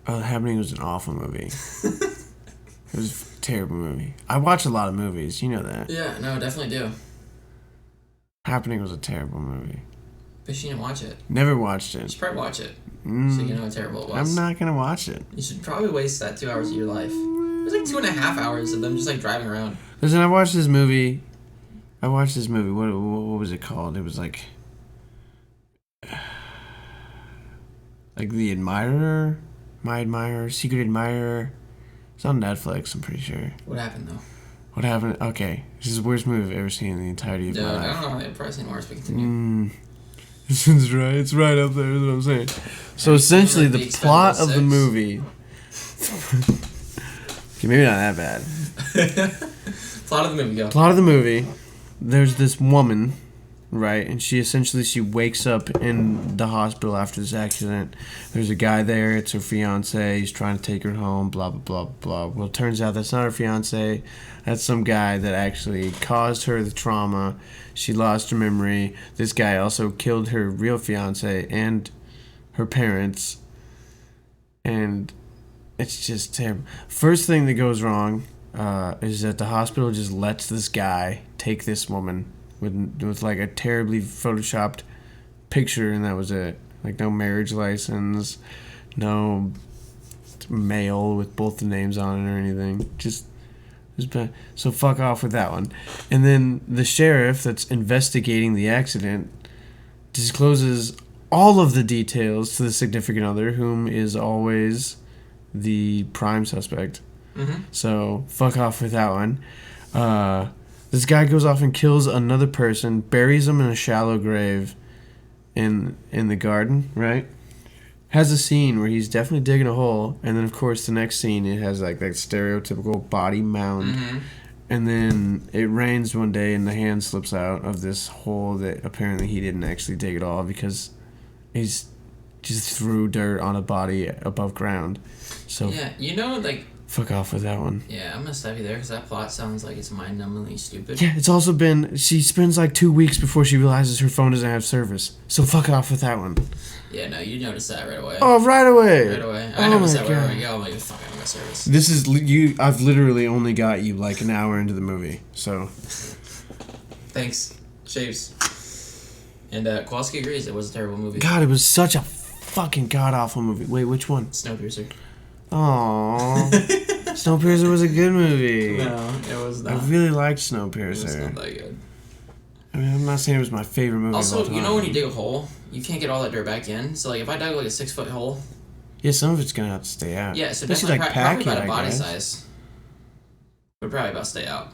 The Happening was an awful movie. It was a terrible movie. I watch a lot of movies. You know that. Yeah, no, definitely do. Happening was a terrible movie. But you didn't watch it. Never watched You it. should probably watch it. So you know how terrible it was. I'm not going to watch it. You should probably waste that 2 hours of your life. It was like 2.5 hours of them just like driving around. Listen, I watched this movie. What was it called? It was like The Admirer? My Admirer? Secret Admirer? It's on Netflix, I'm pretty sure. What happened, though? What happened? Okay. This is the worst movie I've ever seen in the entirety of my life. I don't know. I've probably seen worse, but continue. This is right. It's right up there, is what I'm saying. So essentially, the plot of the movie... Okay, maybe not that bad. Plot of the movie, go. Plot of the movie, there's this woman, right? And she wakes up in the hospital after this accident. There's a guy there. It's her fiance. He's trying to take her home. Blah blah blah blah. Well, it turns out that's not her fiance. That's some guy that actually caused her the trauma. She lost her memory. This guy also killed her real fiance and her parents. And it's just terrible. First thing that goes wrong is that the hospital just lets this guy take this woman with like a terribly photoshopped picture, and that was it. Like no marriage license, no mail with both the names on it or anything. Just bad. So fuck off with that one. And then the sheriff that's investigating the accident discloses all of the details to the significant other, whom is always the prime suspect. Mm-hmm. So fuck off with that one. This guy goes off and kills another person, buries him in a shallow grave in the garden, right? Has a scene where he's definitely digging a hole, and then of course the next scene it has like that stereotypical body mound. Mm-hmm. And then it rains one day and the hand slips out of this hole that apparently he didn't actually dig at all because he's just threw dirt on a body above ground. So yeah, like... Fuck off with that one. Yeah, I'm gonna stop you there because that plot sounds like it's mind-numbingly stupid. Yeah, it's also been... She spends like 2 weeks before she realizes her phone doesn't have service. So fuck off with that one. Yeah, no, you noticed that right away. Oh, right away! Right away. I noticed that wherever I go. I'm like, fuck, I don't got service. This is... you. I've literally only got you like an hour into the movie, so... Thanks. Shaves. And Kowalski agrees it was a terrible movie. God, it was such a fucking god-awful movie. Wait, which one? Snowpiercer. Aww. Snowpiercer was a good movie. No, it was not. I really liked Snowpiercer. It was not that good. I mean, I'm not saying it was my favorite movie also, of all time. you know when you dig a hole, you can't get all that dirt back in. So, like, if I dug, like, a 6-foot hole... Yeah, some of it's going to have to stay out. Yeah, so definitely like probably about a body size. Would probably about stay out.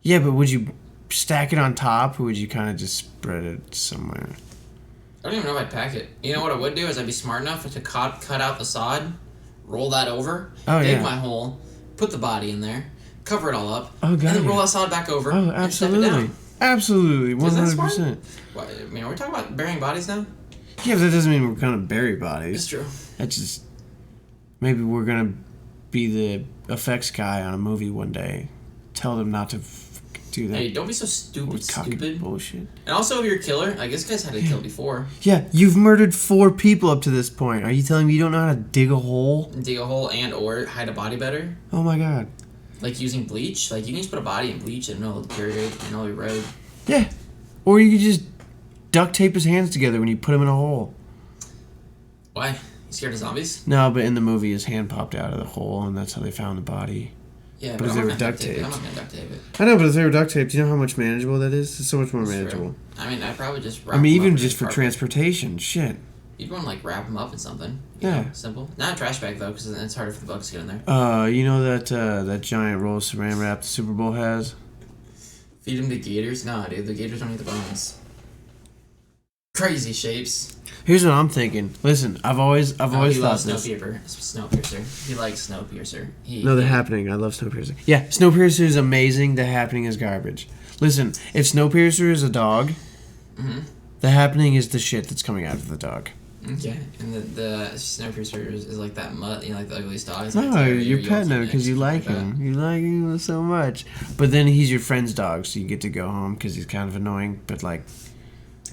Yeah, but would you stack it on top, or would you kind of just spread it somewhere? I don't even know if I'd pack it. You know what I would do is I'd be smart enough to cut out the sod, roll that over, dig my hole, put the body in there, cover it all up, and then roll that sod back over and step it down. Absolutely, 100%. What, I mean, are we talking about burying bodies now? Yeah, but that doesn't mean we're going to bury bodies. It's true. That's just... Maybe we're going to be the effects guy on a movie one day. Tell them not to do that. Hey, don't be so stupid. Bullshit. And also, if you're a killer, I guess guys had to kill before. Yeah, you've murdered 4 people up to this point. Are you telling me you don't know how to dig a hole? Dig a hole and or hide a body better? Oh my god. Like using bleach? Like, you can just put a body in bleach and it'll deteriorate and it'll erode. Yeah. Or you could just duct tape his hands together when you put him in a hole. Why? You scared of zombies? No, but in the movie his hand popped out of the hole and that's how they found the body. Yeah, but if they were duct taped. I'm not going to duct tape it. I know, but if they were duct taped, do you know how much manageable that is? It's so much more manageable. True. I mean, I'd probably just wrap even just for transportation. Shit. You'd want to, like, wrap them up in something. Yeah. Simple. Not a trash bag, though, because it's harder for the bugs to get in there. You know that giant roll of saran wrap the Super Bowl has? Feed them to gators? Nah, dude. The gators don't eat the bones. Crazy shapes. Here's what I'm thinking. Listen, I've always thought this. Snowpiercer. He likes Snowpiercer. The Happening. I love Snowpiercer. Yeah, Snowpiercer is amazing. The Happening is garbage. Listen, if Snowpiercer is a dog, The Happening is the shit that's coming out of the dog. Okay, and the Snowpiercer is like that mutt, like the ugliest dog. No, you're petting him because you like him. You like him so much. But then he's your friend's dog, so you get to go home because he's kind of annoying. But like,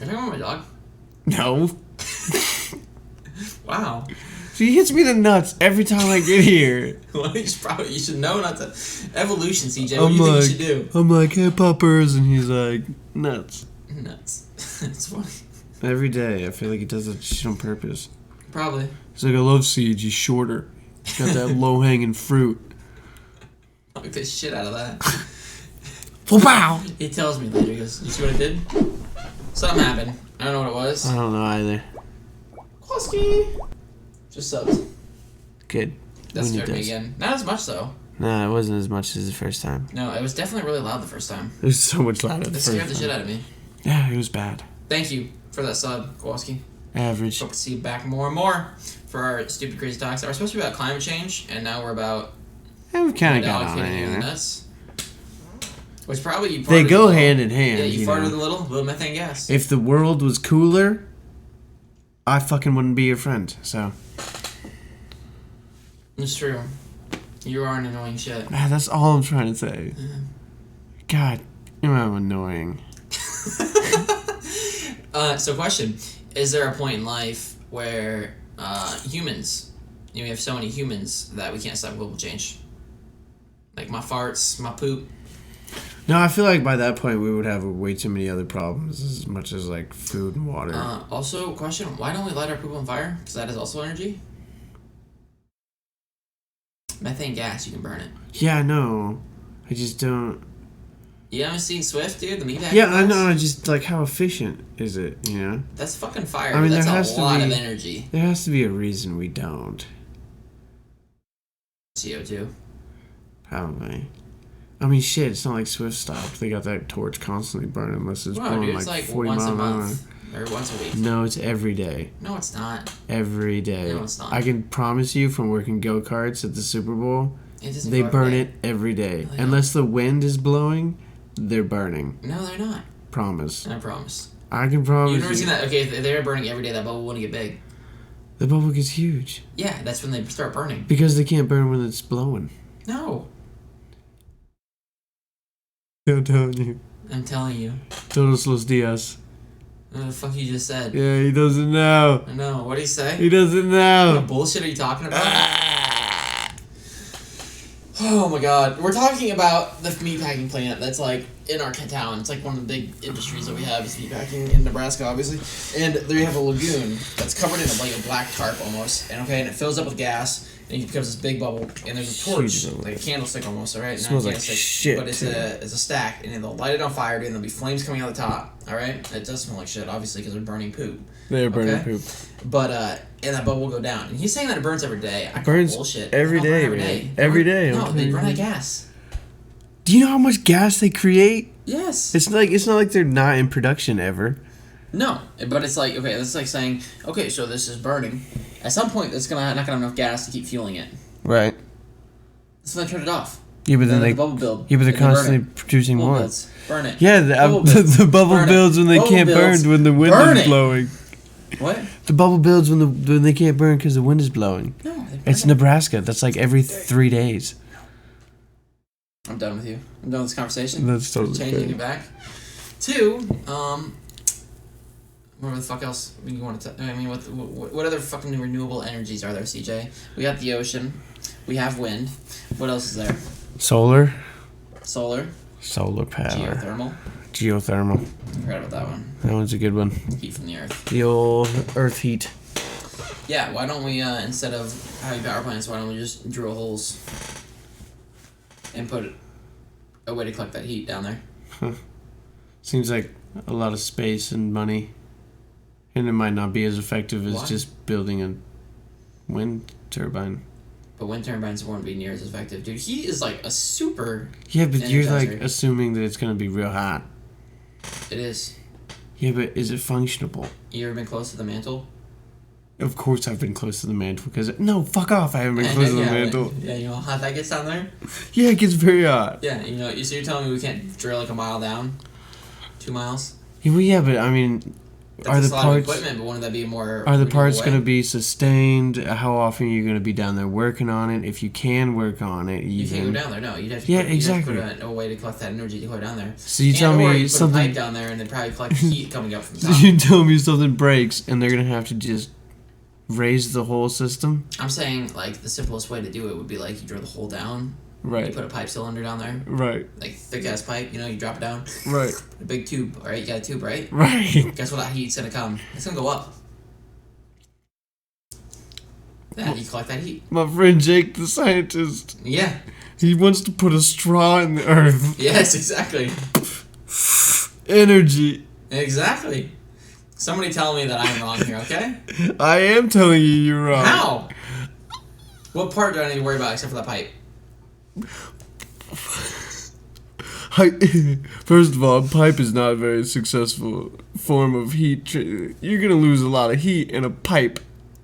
are you talking about my dog? No. Wow. She hits me in the nuts every time I get here. Well, you should know not to. Evolution, CJ. What do you think you should do? I'm like, hey, puppers, and he's like, nuts. Nuts. It's funny. Every day, I feel like he does that shit on purpose. Probably. He's like, I love Siege. He's shorter. He's got that low-hanging fruit. I'll get the shit out of that. Wow. He tells me later. He goes, you see what I did? Something happened. I don't know what it was. I don't know either. Kowalski. Just subbed. Good. That scared me again. Not as much, though. No, it wasn't as much as the first time. No, it was definitely really loud the first time. It was so much louder the first time. It scared the shit out of me. Yeah, it was bad. Thank you for that sub, Kowalski. Average. Hope to see you back more and more for our stupid crazy talks. We're supposed to be about climate change, and now we're about... And we kind of got on it anyway. Which probably you They go hand in hand. Yeah, you farted a little methane gas. If the world was cooler, I fucking wouldn't be your friend. So. It's true. You are an annoying shit. That's all I'm trying to say. God, I'm annoying. So question. Is there a point in life where humans, we have so many humans that we can't stop global change? Like my farts, my poop. No, I feel like by that point we would have way too many other problems as much as like food and water. Also, question. Why don't we light our poop on fire? Because that is also energy. Methane gas, you can burn it. Yeah, I know. I just don't. You haven't seen Swift, dude? The meatpacking Yeah, I gas? know. Just like how efficient is it? That's fucking fire. I mean, That's there has a to lot be, of energy. There has to be a reason we don't. CO2. Probably. I mean, shit. It's not like Swift stopped. They got that torch constantly burning unless it's Wow, blowing dude, it's like 40 once miles a an hour. month or once a week. No, it's every day. No, it's not. Every day. No, it's not. I can promise you from working go-karts at the Super Bowl, they burn it every day. No, Unless the wind is blowing, they're burning. No, they're not. Promise. I promise. I can promise You've never seen that? Okay, if they're burning every day, that bubble wouldn't get big. The bubble gets huge. Yeah, that's when they start burning. Because they can't burn when it's blowing. No. I'm telling you. I'm telling you. Todos los días. What the fuck you just said? Yeah, he doesn't know. I know. What did he say? He doesn't know. What bullshit are you talking about? Oh my god. We're talking about the meatpacking plant that's like in our town. It's like one of the big industries that we have is meatpacking in Nebraska, obviously. And there you have a lagoon that's covered in like a black tarp almost. And it fills up with gas. And it becomes this big bubble, and there's a torch, like a candlestick almost, alright? Smells like shit. But it's a stack, and then they'll light it on fire, dude, and there'll be flames coming out the top, alright? It does smell like shit, obviously, because they're burning poop. They're burning poop. But, and that bubble will go down. And he's saying that it burns every day. I burns bullshit. every day, man. Every day. No, they run out of gas. Do you know how much gas they create? Yes. It's not like they're not in production ever. No, but it's like, okay, it's like saying, okay, so this is burning. At some point, it's not gonna have enough gas to keep fueling it. Right. So they turn it off. Yeah, but then the bubble build. Yeah, but they're constantly producing bubble more. Builds. Burn it. Yeah, the bubble builds when they can't burn when the wind is blowing. What? The bubble builds when they can't burn because the wind is blowing. No, it's Nebraska. That's like every 3 days. I'm done with you. I'm done with this conversation. That's totally changing it back. 2, what the fuck else you want to? I mean, what other fucking renewable energies are there, CJ? We got the ocean. We have wind. What else is there? Solar. Solar power. Geothermal. I forgot about that one. That one's a good one. Heat from the earth. The old earth heat. Yeah, why don't we, instead of having power plants, why don't we just drill holes and put a way to collect that heat down there? Huh. Seems like a lot of space and money. And it might not be as effective as just building a wind turbine. But wind turbines won't be near as effective, dude. Heat is like a super. Yeah, but you're like assuming that it's gonna be real hot. It is. Yeah, but is it functionable? You ever been close to the mantle? Of course I've been close to the mantle because no, fuck off! I haven't been close to the mantle. Yeah, you know how hot that gets down there. Yeah, it gets very hot. Yeah, so you're telling me we can't drill like a mile down, 2 miles? Yeah, well, yeah, but I mean. That's a lot of equipment, but wouldn't that be more? Are the parts going to be sustained? How often are you going to be down there working on it? If you can work on it, you can't go down there. No, you'd have to. Exactly. You'd have to put a way to collect that energy to go down there. So you tell me something. Put a pipe down there, and then probably collect heat coming up from the top. So you tell me something breaks, and they're going to have to just raise the whole system. I'm saying like the simplest way to do it would be like you drill the hole down. Right. You put a pipe cylinder down there. Right. Like thick ass pipe, you drop it down. Right. A big tube, alright? You got a tube, right? Right. Guess where that heat's gonna come? It's gonna go up. Yeah, you collect that heat. My friend Jake, the scientist. Yeah. He wants to put a straw in the earth. Yes, exactly. Energy. Exactly. Somebody tell me that I'm wrong here, okay? I am telling you you're wrong. How? What part do I need to worry about except for that pipe? First of all, a pipe is not a very successful form of heat. You're going to lose a lot of heat in a pipe.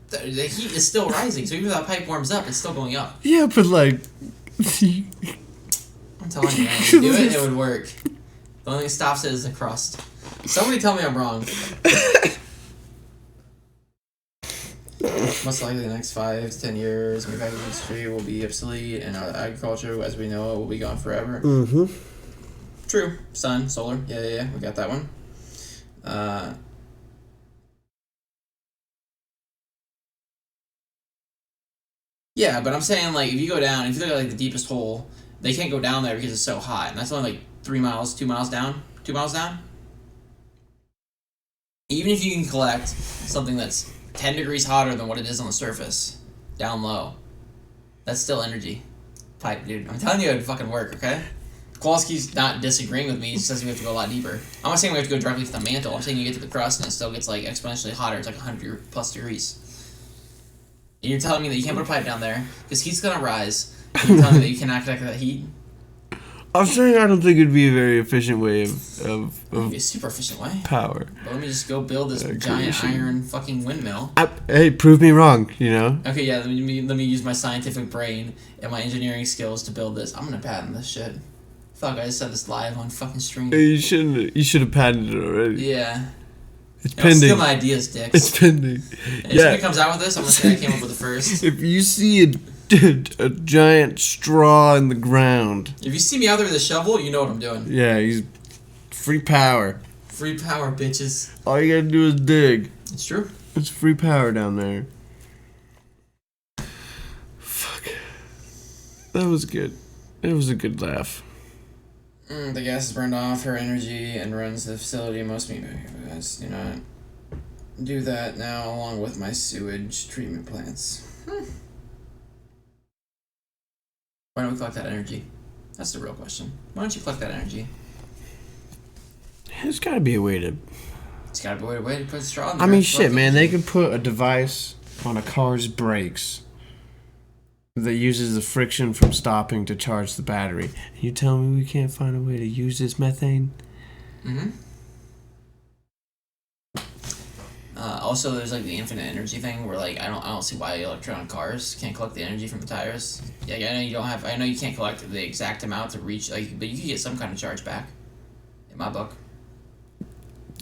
The heat is still rising, so even if that pipe warms up, it's still going up. Yeah, but like... Oh I'm telling you, man. If you do it, it would work. The only thing that stops it is the crust. Somebody tell me I'm wrong. Most likely the next 5 to 10 years, manufacturing industry will be obsolete and agriculture as we know it will be gone forever. Mm-hmm. True. Sun, solar. Yeah. We got that one. Yeah, but I'm saying, like, if you go down, if you look at, like, the deepest hole, they can't go down there because it's so hot. And that's only, like, 3 miles, 2 miles down. 2 miles down? Even if you can collect something that's 10 degrees hotter than what it is on the surface, down low, that's still energy. Pipe, dude. I'm telling you, it would fucking work, okay? Kowalski's not disagreeing with me. He just says we have to go a lot deeper. I'm not saying we have to go directly to the mantle. I'm saying you get to the crust and it still gets, like, exponentially hotter. It's like 100 plus degrees. And you're telling me that you can't put a pipe down there because heat's gonna rise. And you're telling me that you cannot connect that heat? I'm saying I don't think it'd be a very efficient way of It'd be a super efficient way. Power. But let me just go build this giant iron fucking windmill. Hey, prove me wrong, you know? Okay, yeah, let me use my scientific brain and my engineering skills to build this. I'm gonna patent this shit. Fuck, I just said this live on fucking stream. Hey, you shouldn't. You should have patented it already. Yeah. It's pending. Steal my ideas, dicks. It's pending. And if somebody comes out with this, I'm gonna say I came up with it first. If you see a giant straw in the ground. If you see me out there with a shovel, you know what I'm doing. Yeah, he's free power. Free power, bitches. All you gotta do is dig. It's true. It's free power down there. Fuck. That was good. It was a good laugh. The gas is burned off her energy and runs the facility. Most guys do not do that now, along with my sewage treatment plants. Why don't we collect that energy? That's the real question. Why don't you collect that energy? There's gotta be a way to... It's gotta be a way to put straw in there. I mean, shit, man. They could put a device on a car's brakes that uses the friction from stopping to charge the battery. You tell me we can't find a way to use this methane? Mm-hmm. Also, there's like the infinite energy thing where like I don't see why electronic cars can't collect the energy from the tires. Yeah, I know you don't have. I know you can't collect the exact amount to reach like, but you can get some kind of charge back. In my book.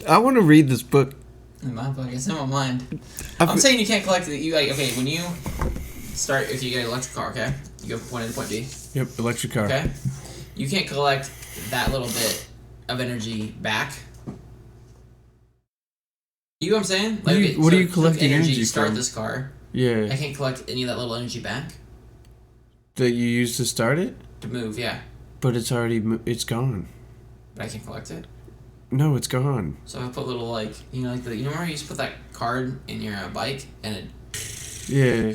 I want to read this book. In my book, it's in my mind. I'm saying you can't collect the. You like okay when you start if you get an electric car, okay, you go from point A to point B. Yep, electric car. Okay, you can't collect that little bit of energy back. You know what I'm saying? Like, what are you collecting energy to start from? this car. Yeah. I can't collect any of that little energy back. That you used to start it? To move, yeah. But it's already, it's gone. But I can't collect it? No, it's gone. So I put little, like, you know, like you remember you used to put that card in your bike and it... Yeah.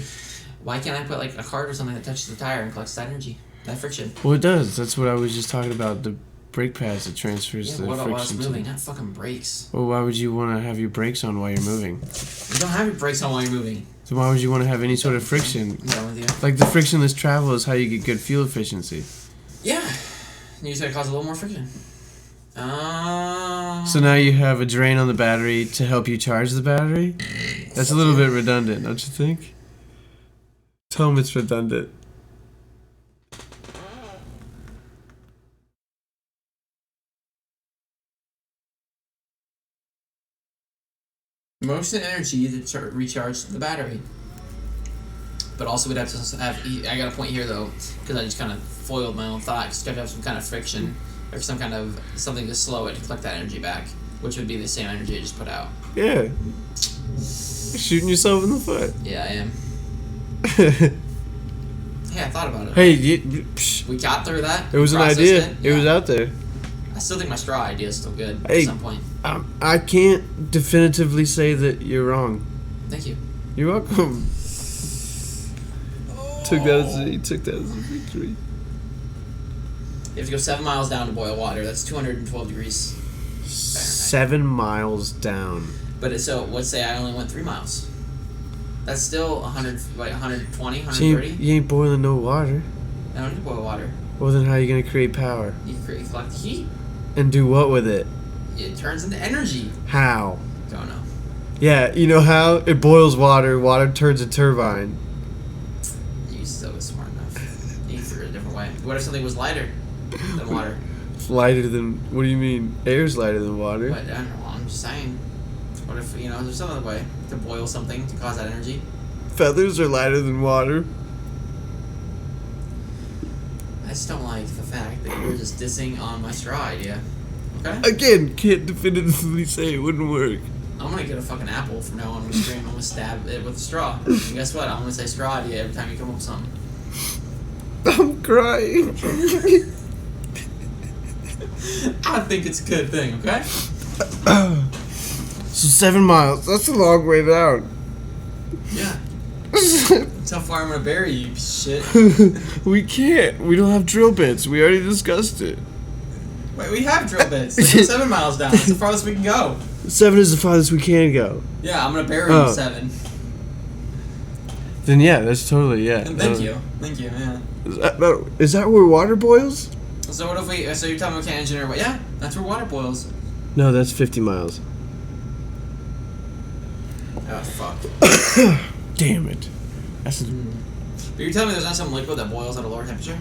Why can't I put, like, a card or something that touches the tire and collects that energy? That friction. Well, it does. That's what I was just talking about. The brake pads that transfers the what about while it's friction. moving? Not fucking brakes. Well, why would you want to have your brakes on while you're moving? You don't have your brakes on while you're moving. So why would you want to have any sort of friction? I'm done with you. Like, the frictionless travel is how you get good fuel efficiency. Yeah. You just gotta cause a little more friction. So now you have a drain on the battery to help you charge the battery? That's a little bit redundant, don't you think? Tell them it's redundant. Motion energy to recharge the battery. But also we'd have to have... I got a point here, though, because I just kind of foiled my own thought. Because you have to have some kind of friction or some kind of something to slow it to collect that energy back, which would be the same energy I just put out. Yeah. You're shooting yourself in the foot. Yeah, I am. Hey, I thought about it. Hey, we got through that. It was an idea. It was out there. I still think my straw idea is still good hey, at some point. I can't definitively say that you're wrong. Thank you. You're welcome. Took that as a victory. You have to go 7 miles down to boil water. That's 212 degrees Fahrenheit. 7 miles down. But so let's say I only went 3 miles. That's still 120, 130. So you ain't boiling no water. I don't need to boil water. Well, then how are you gonna create power? You collect heat. And do what with it? It turns into energy. How? Don't know. Yeah, you know how? It boils water. Water turns a turbine. You still was smart enough. You figured a different way. What if something was lighter? than water. Lighter than... What do you mean? Air's lighter than water. But I don't know. I'm just saying. What if, there's some other way to boil something to cause that energy? Feathers are lighter than water. I just don't like the fact that you're just dissing on my straw idea. Okay? Again, can't definitively say it wouldn't work. I'm gonna get a fucking apple from now on the stream. I'm gonna stab it with a straw. And guess what? I'm gonna say straw idea every time you come up with something. I'm crying. I think it's a good thing, okay? So 7 miles. That's a long way down. Yeah. That's how far I'm gonna bury you, shit. We can't. We don't have drill bits. We already discussed it. Wait, we have drill bits. It's 7 miles down. It's the farthest we can go. 7 is the farthest we can go. Yeah, I'm gonna bury you 7. Then yeah, that's totally, yeah. And thank you, yeah. Is that where water boils? So what if so you're telling me we can't engineer, but yeah, that's where water boils. No, that's 50 miles. Oh, fuck. Damn it. That's But you're telling me there's not some liquid that boils at a lower temperature?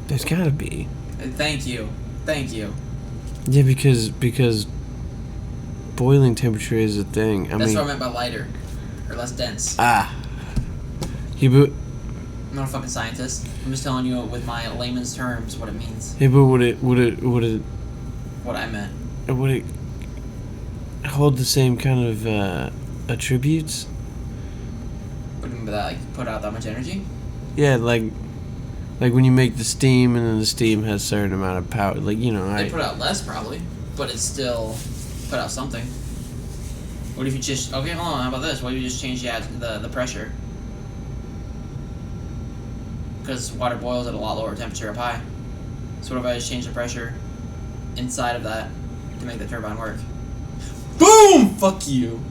There's gotta be. Thank you. Yeah, because boiling temperature is a thing. That's what I meant by lighter. Or less dense. Yeah, but... I'm not a fucking scientist. I'm just telling you with my layman's terms what it means. Yeah, but would it... What I meant. Would it hold the same kind of attributes? What do you mean by that? Like, put out that much energy? Yeah, like when you make the steam, and then the steam has a certain amount of power. Like, They put out less, probably. But it still put out something. What if you just... Okay, hold on. How about this? What if you just change the pressure? Because water boils at a lot lower temperature up high. So what if I just change the pressure inside of that to make the turbine work? Boom! Fuck you.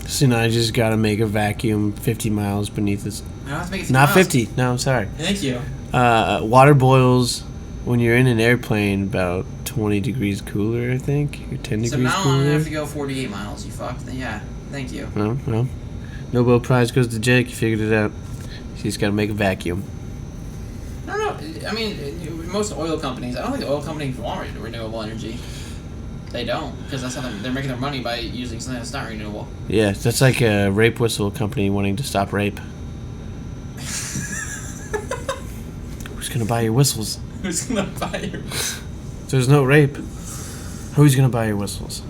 So now I just gotta make a vacuum 50 miles beneath this. I don't have to make it 50 Not miles. 50. No, I'm sorry. Thank you. Water boils when you're in an airplane about 20 degrees cooler, I think, or 10 So degrees now cooler. I'm gonna have to go 48 miles. You fucked. Then yeah. Thank you. Well, Nobel Prize goes to Jake. You figured it out. You just gotta make a vacuum. I don't know. I mean, most oil companies. I don't think the oil companies want renewable energy. They don't, because that's how they're making their money by using something that's not renewable. Yeah, that's like a rape whistle company wanting to stop rape. Who's gonna buy your whistles? Who's gonna buy your whistles? There's no rape. Who's gonna buy your whistles?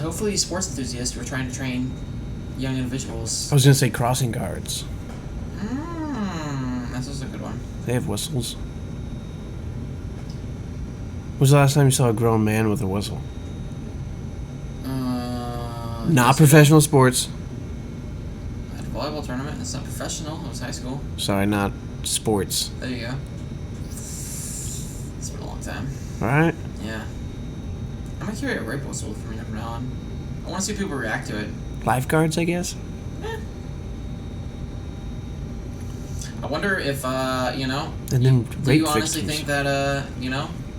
Hopefully, sports enthusiasts who are trying to train young individuals. I was gonna say crossing guards. That's also a good one. They have whistles. When's the last time you saw a grown man with a whistle? Not professional sports. I had a volleyball tournament. It's not professional. It was high school. Sorry, not sports. There you go. It's been a long time. Alright? Yeah. I'm gonna carry a rape whistle from now on. I want to see people react to it. Lifeguards, I guess? I wonder if, And then do rape you honestly victims. think that,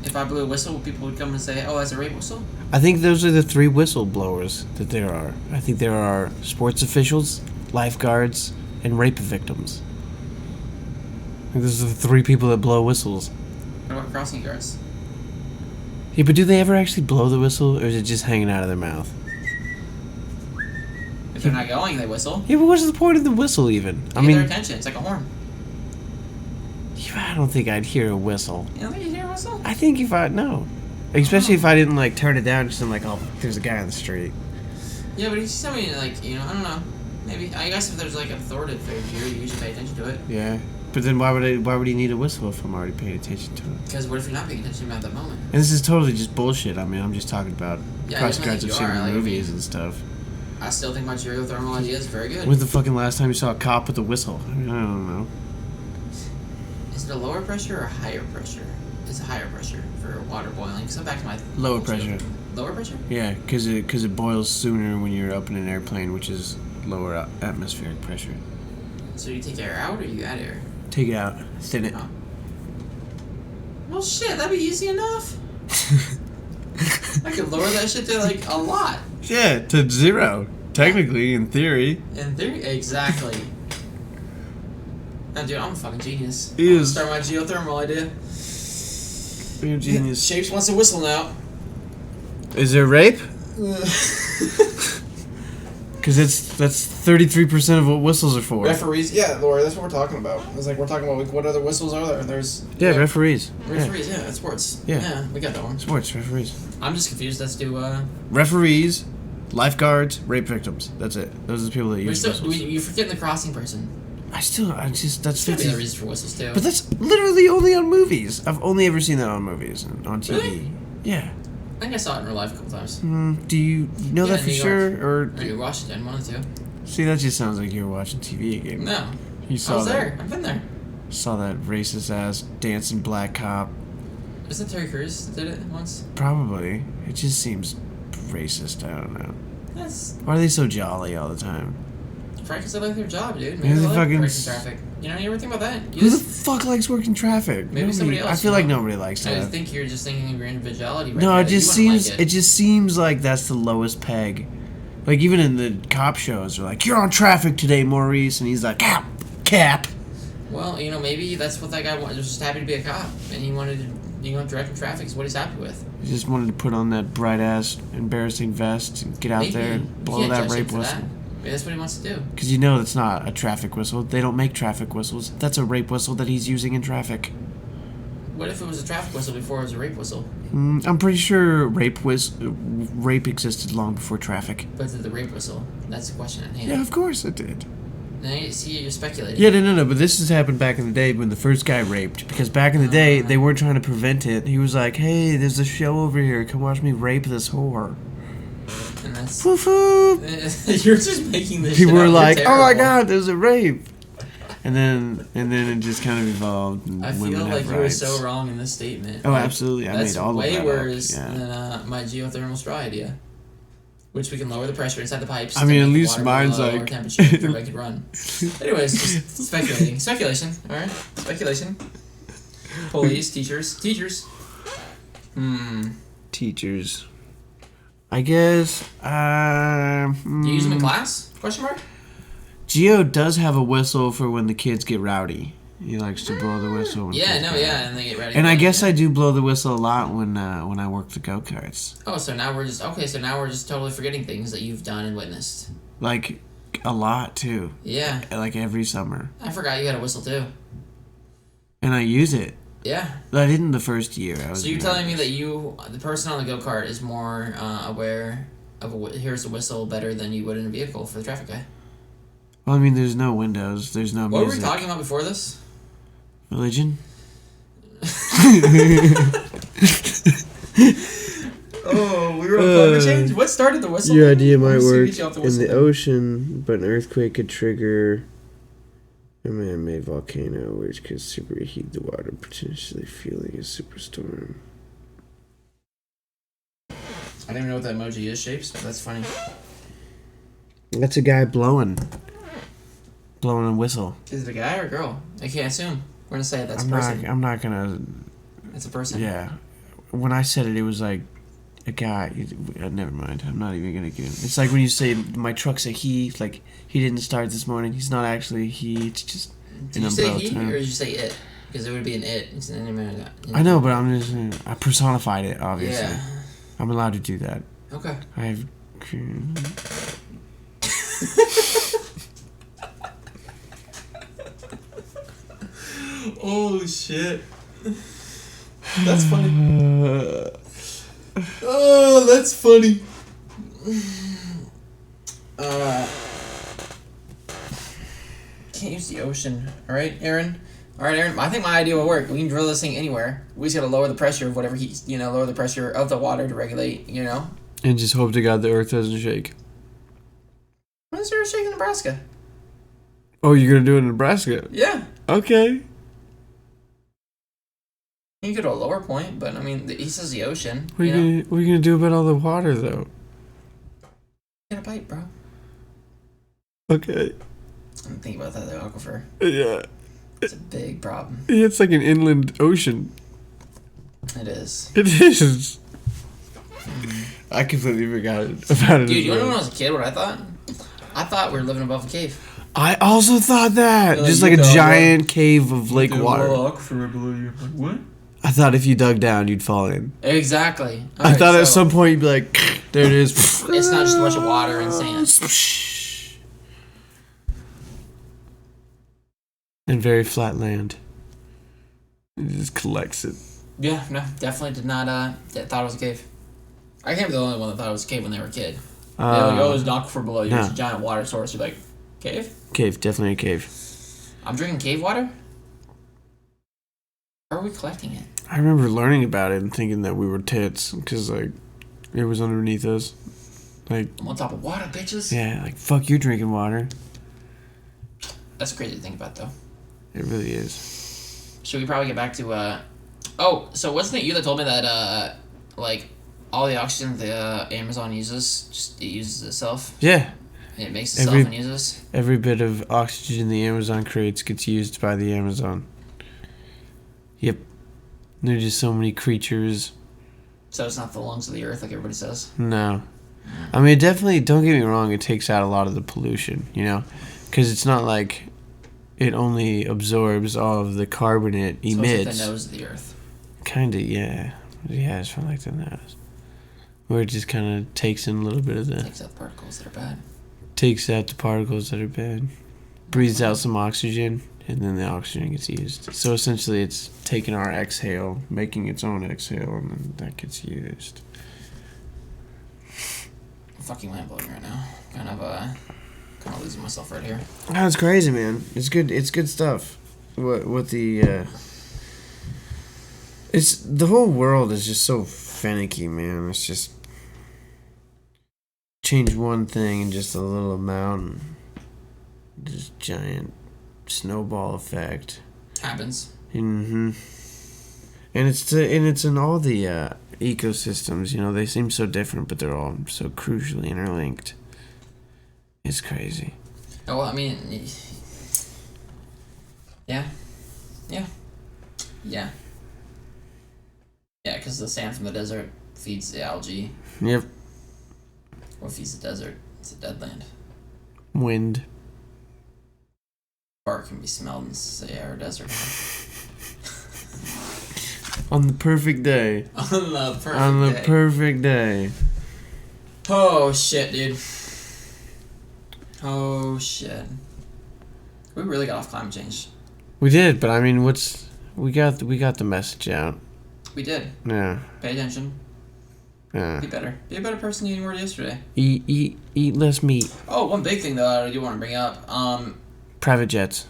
if I blew a whistle, people would come and say, oh, that's a rape whistle? I think those are the 3 whistleblowers that there are. I think there are sports officials, lifeguards, and rape victims. I think those are the 3 people that blow whistles. What about crossing guards? Yeah, but do they ever actually blow the whistle, or is it just hanging out of their mouth? If they're not going, they whistle. Yeah, but what's the point of the whistle, even? Get their attention. It's like a horn. I don't think I'd hear a whistle. You don't think you'd hear a whistle? I think no. Especially if I didn't, turn it down, just oh, there's a guy on the street. Yeah, but if somebody, I don't know. Maybe, I guess if there's, an authoritative figure, you usually pay attention to it. Yeah. But then why would he need a whistle if I'm already paying attention to it? Because what if you're not paying attention at that moment? And this is totally just bullshit. I mean, I'm just talking about cross guards you I've seen are, in movies and stuff. I still think my geothermal idea is very good. When's the fucking last time you saw a cop with a whistle? I mean, I don't know. Is it a lower pressure or higher pressure? It's a higher pressure for water boiling. So back to my... Lower pressure. Lower pressure? Yeah, because it boils sooner when you're up in an airplane, which is lower atmospheric pressure. So you take air out or you add air? Take it out. Thin it. Oh. Well, shit, that'd be easy enough. I could lower that shit to, a lot. Yeah, to 0. Technically, in theory. In theory, exactly. No, dude, I'm a fucking genius. He is. Start my geothermal idea. You're a genius. Shapes wants to whistle now. Is there rape? Because that's 33% of what whistles are for. Referees, yeah, Laura, that's what we're talking about. It's like we're talking about what other whistles are there. There's referees. Referees, yeah, it's sports. Yeah, we got that one. Sports referees. I'm just confused. Let's do referees, lifeguards, rape victims. That's it. Those are the people that use whistles. You're forgetting the crossing person. That's That's 50. The reason for whistles too. But that's literally only on movies. I've only ever seen that on movies and on TV. Really? Yeah. I think I saw it in real life a couple times. Do you know that for sure, or? You watched it and wanted to. See, that just sounds like you were watching TV again. No. You saw I was that. there. I've been there. Saw that racist ass dancing black cop. Isn't Terry Crews that did it once? Probably. It just seems racist. I don't know. Yes. Why are they so jolly all the time? Frank's like their job, dude. Maybe Maybe they fucking like working traffic. You know, you ever think about that? Who the fuck likes working traffic? Maybe somebody else. I feel like nobody likes that. I think you're just thinking of your individuality. Right no, now. it just seems. It just seems like that's the lowest peg. Like even in the cop shows, they're like, "You're on traffic today, Maurice," and he's like, "Cap." Well, you know, maybe that's what that guy wanted. He was just happy to be a cop, and he wanted to, direct traffic is what he's happy with. He just wanted to put on that bright ass, embarrassing vest and get out there and blow that rape whistle. Maybe that's what he wants to do. Because you know that's not a traffic whistle. They don't make traffic whistles. That's a rape whistle that he's using in traffic. What if it was a traffic whistle before it was a rape whistle? I'm pretty sure rape existed long before traffic. But the rape whistle, that's the question at hand. Yeah, of course it did. Now you see, you're speculating. Yeah, no, but this has happened back in the day when the first guy raped. Because back in the day, they weren't trying to prevent it. He was like, "Hey, there's a show over here. Come watch me rape this whore." And that's... Woof woof. You're just making this People shit were up. like, "Oh my god, there's a rape." And then it just kind of evolved. And I feel like you were so wrong in this statement. Oh, absolutely. I That's made all of that way worse up. Yeah. than my geothermal straw idea. Which we can lower the pressure inside the pipes. I mean, at least water mine's lower like... temperature so everybody could run. Anyways, just speculating. Speculation, alright? Speculation. Police, teachers. Teachers. I guess, Do you use them in class? Question mark? Geo does have a whistle for when the kids get rowdy. He likes to blow the whistle when and they get ready. And I guess I do blow the whistle a lot when I work the go-karts. Oh, so now we're just totally forgetting things that you've done and witnessed. Like, a lot, too. Yeah. Like, every summer. I forgot you had a whistle, too. And I use it. Yeah. I didn't the first year. So you're telling me that the person on the go-kart is more aware of here's the whistle better than you would in a vehicle for the traffic guy? Well, I mean, there's no windows. There's no music. What were we talking about before this? Religion? Oh, we were on climate change? What started the whistle? Your idea might work in the ocean, but an earthquake could trigger a man-made volcano, which could superheat the water, potentially fueling a superstorm. I don't even know what that emoji is, Shapes, but that's funny. That's a guy blowing a whistle. Is it a guy or a girl? I can't assume. We're gonna say that's a person. I'm not gonna. It's a person. Yeah. When I said it, it was like a guy. Never mind. I'm not even gonna get it. It's like when you say my truck's a he. Like he didn't start this morning. He's not actually a he. It's just Did you say he or did you say it? Because it would be an it. It's an I know, but I'm just. I personified it. Obviously. Yeah. I'm allowed to do that. Okay. I've. Oh shit. That's funny. Oh, that's funny. Can't use the ocean. Alright, Aaron? Alright, Aaron, I think my idea will work. We can drill this thing anywhere. We just gotta lower the pressure of whatever lower the pressure of the water to regulate, And just hope to God the earth doesn't shake. When is there a shake in Nebraska? Oh, you're gonna do it in Nebraska? Yeah. Okay. You can go to a lower point, but I mean, the east is the ocean. What are you gonna do about all the water, though? Get a pipe, bro. Okay. I'm thinking about that, the aquifer. Yeah. It's a big problem. It's like an inland ocean. It is. It is. I completely forgot about it. Dude, you want to know when I was a kid what I thought? I thought we were living above a cave. I also thought that. Like, just like a giant cave of lake water. What? I thought if you dug down, you'd fall in. Exactly. I thought at some point you'd be like, there it is. It's not just a bunch of water and sand. And very flat land. It just collects it. Yeah, no, definitely did not, thought it was a cave. I can't be the only one that thought it was a cave when they were a kid. They're like, oh, there's an aquifer below you. There's a giant water source. You're like, cave? Cave, definitely a cave. I'm drinking cave water? How are we collecting it? I remember learning about it and thinking that we were tits because, like, it was underneath us. Like, I'm on top of water, bitches. Yeah, like, fuck, you're drinking water. That's crazy to think about, though. It really is. Should we probably get back to, Oh, so wasn't it you that told me that, like, all the oxygen the Amazon uses, just it uses itself? Yeah. It makes itself and uses? Every bit of oxygen the Amazon creates gets used by the Amazon. Yep. There are just so many creatures. So it's not the lungs of the earth like everybody says? No. I mean, it definitely, don't get me wrong, it takes out a lot of the pollution, you know? Because it's not like it only absorbs all of the carbon it emits. So it's like the nose of the earth. Kind of, yeah. Yeah, it's like the nose. Where it just kind of takes in a little bit of the... Takes out the particles that are bad. Takes out the particles that are bad. Breathes out some oxygen, and then the oxygen gets used. So essentially it's taking our exhale, making its own exhale, and then that gets used. I'm fucking mind blowing right now. Kind of losing myself right here. Oh, it's crazy, man. It's good stuff. What the... It's... The whole world is just so finicky, man. It's just... Change one thing in just a little amount and just giant snowball effect Happens. And it's in all the ecosystems, you know. They seem so different, but they're all so crucially interlinked. It's crazy. Oh, well, I mean, yeah, because the sand from the desert feeds the algae. Yep. What feeds the desert? It's a dead land. Wind. Bark can be smelled in the Sahara Desert. On the perfect day. On the perfect day. Oh, shit, dude. Oh, shit. We really got off climate change. We did, but I mean, we got the message out. We did. Yeah. Pay attention. Yeah. Be better. Be a better person than you were yesterday. Eat less meat. Oh, one big thing though I do want to bring up. Private jets.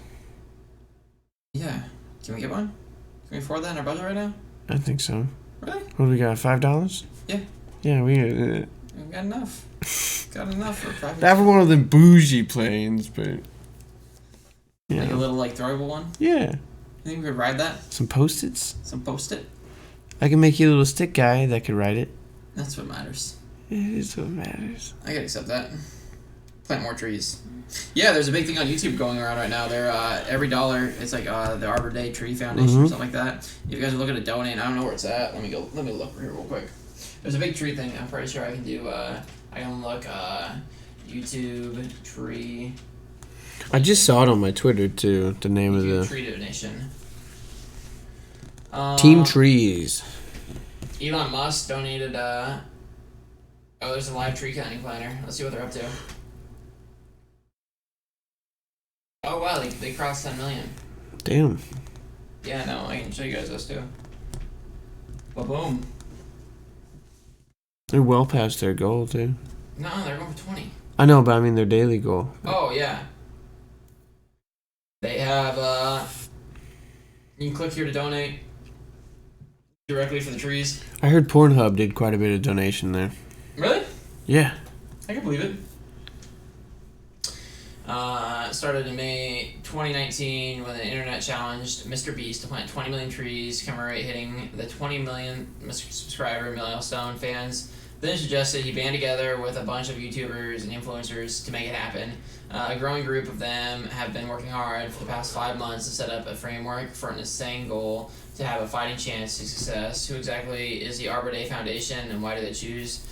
Yeah. Can we get one? Can we afford that in our budget right now? I think so. Really? What do we got? $5? Yeah. Yeah, we got enough. Got enough for a private. Not for one of the bougie planes, but yeah. Like a little throwable one. Yeah. You think we could ride that? Some Post-its. Some Post-it. I can make you a little stick guy that could ride it. That's what matters. It is what matters. I gotta accept that. Plant more trees. Yeah, there's a big thing on YouTube going around right now. They're every $1, it's like the Arbor Day Tree Foundation or something like that. If you guys are looking to donate, I don't know where it's at. Let me look here real quick. There's a big tree thing. I'm pretty sure I can do. I can look YouTube tree. I just saw it on my Twitter too. The name YouTube of the tree donation. Team Trees. Elon Musk donated. There's a live tree cutting planner. Let's see what they're up to. Oh wow, they crossed 10 million. Damn. Yeah, no, I can show you guys this too. Boom. They're well past their goal too. No, they're going for 20. I know, but I mean their daily goal. Oh yeah. They have you can click here to donate directly for the trees. I heard Pornhub did quite a bit of donation there. Really? Yeah. I can believe it. Started in May 2019 when the internet challenged Mr. Beast to plant 20 million trees, commemorate hitting the 20 million subscriber milestone. Fans then suggested he band together with a bunch of YouTubers and influencers to make it happen. A growing group of them have been working hard for the past 5 months to set up a framework for an insane goal to have a fighting chance to success. Who exactly is the Arbor Day Foundation and why do they choose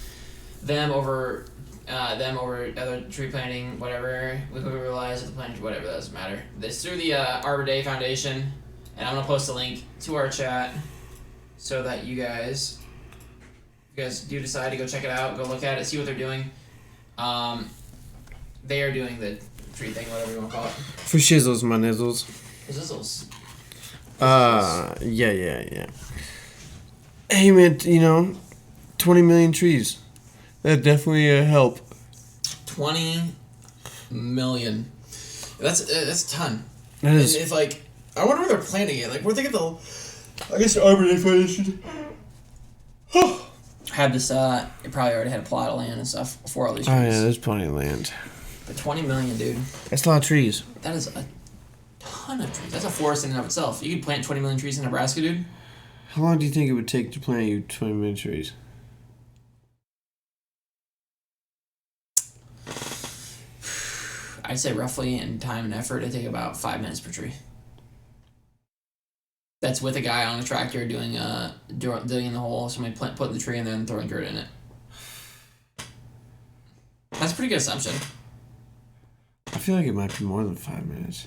them over them over other tree planting, whatever. We realize that the planting, whatever, that doesn't matter. It's through the Arbor Day Foundation, and I'm gonna post a link to our chat so that you guys do decide to go check it out, go look at it, see what they're doing. They are doing the tree thing, whatever you want to call it. For shizzles, my nizzles. Zizzles. Yeah. Hey, man, 20 million trees. That definitely help. 20 million. That's a ton. That is. And if, like, I wonder where they're planting it. Like, where they get the... I guess the Arbor Day Foundation had this, it probably already had a plot of land and stuff for all these trees. Oh, yeah, there's plenty of land. But 20 million, dude. That's a lot of trees. That is a ton of trees. That's a forest in and of itself. You could plant 20 million trees in Nebraska, dude. How long do you think it would take to plant you 20 million trees? I'd say roughly in time and effort, it'd take about 5 minutes per tree. That's with a guy on a tractor doing digging the hole, somebody putting the tree in there and throwing dirt in it. That's a pretty good assumption. I feel like it might be more than 5 minutes.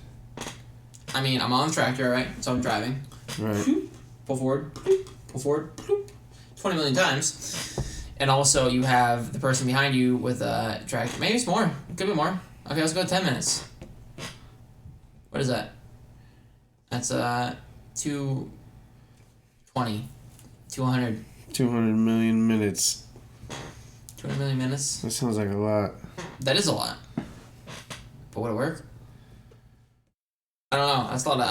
I mean, I'm on the tractor, right? So I'm driving. Right. Pull forward. 20 million times. And also you have the person behind you with a tractor. Maybe it's more. It could be more. Okay, let's go 10 minutes. What is that? That's 220. 200. 200 million minutes. 200 million minutes? That sounds like a lot. That is a lot. But would it work? I don't know. That's a lot.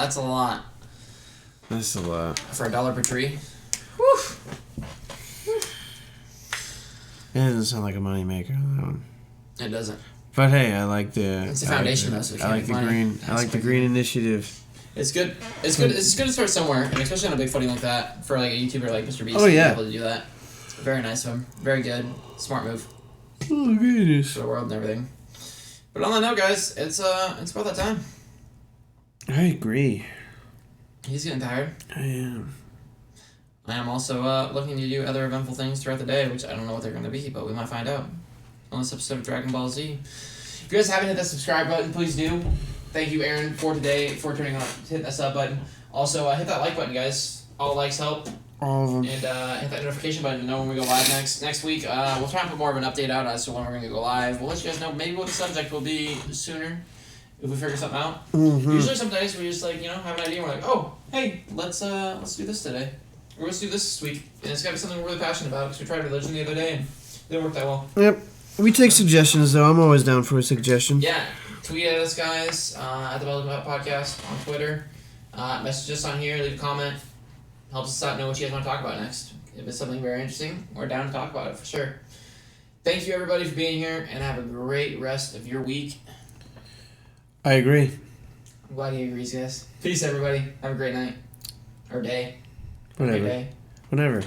That's a lot. For $1 per tree? Whew. It doesn't sound like a moneymaker on that one. It doesn't. But hey, I like the... It's the foundation, though, so it I like the green. I like the green initiative. It's good. It's good. It's good to start somewhere, and especially on a big footing like that for like a YouTuber like Mr. Beast. Oh, yeah. To be able to do that. Very nice of him. Very good. Smart move. Oh goodness. For the world and everything. But on that note, guys, it's about that time. I agree. He's getting tired. I am. I am also looking to do other eventful things throughout the day, which I don't know what they're going to be, but we might find out on this episode of Dragon Ball Z. If you guys haven't hit that subscribe button, please do. Thank you, Aaron, for turning on, hitting that sub button. Also, hit that like button, guys. All likes help. All of them. And hit that notification button to know when we go live next week. We'll try and put more of an update out as to when we're going to go live. We'll let you guys know maybe what the subject will be sooner if we figure something out. Mm-hmm. Usually some days we just have an idea and we're like, oh, hey, let's do this today. Or let's do this week. And it's got to be something we're really passionate about because we tried religion the other day and it didn't work that well. Yep. We take suggestions, though. I'm always down for a suggestion. Yeah. Tweet at us, guys, at the Belgium Podcast on Twitter. Message us on here. Leave a comment. Helps us out know what you guys want to talk about next. If it's something very interesting, we're down to talk about it for sure. Thank you, everybody, for being here, and have a great rest of your week. I agree. I'm glad he agrees, guys. Peace, everybody. Have a great night. Or day. Whatever. Great day. Whatever.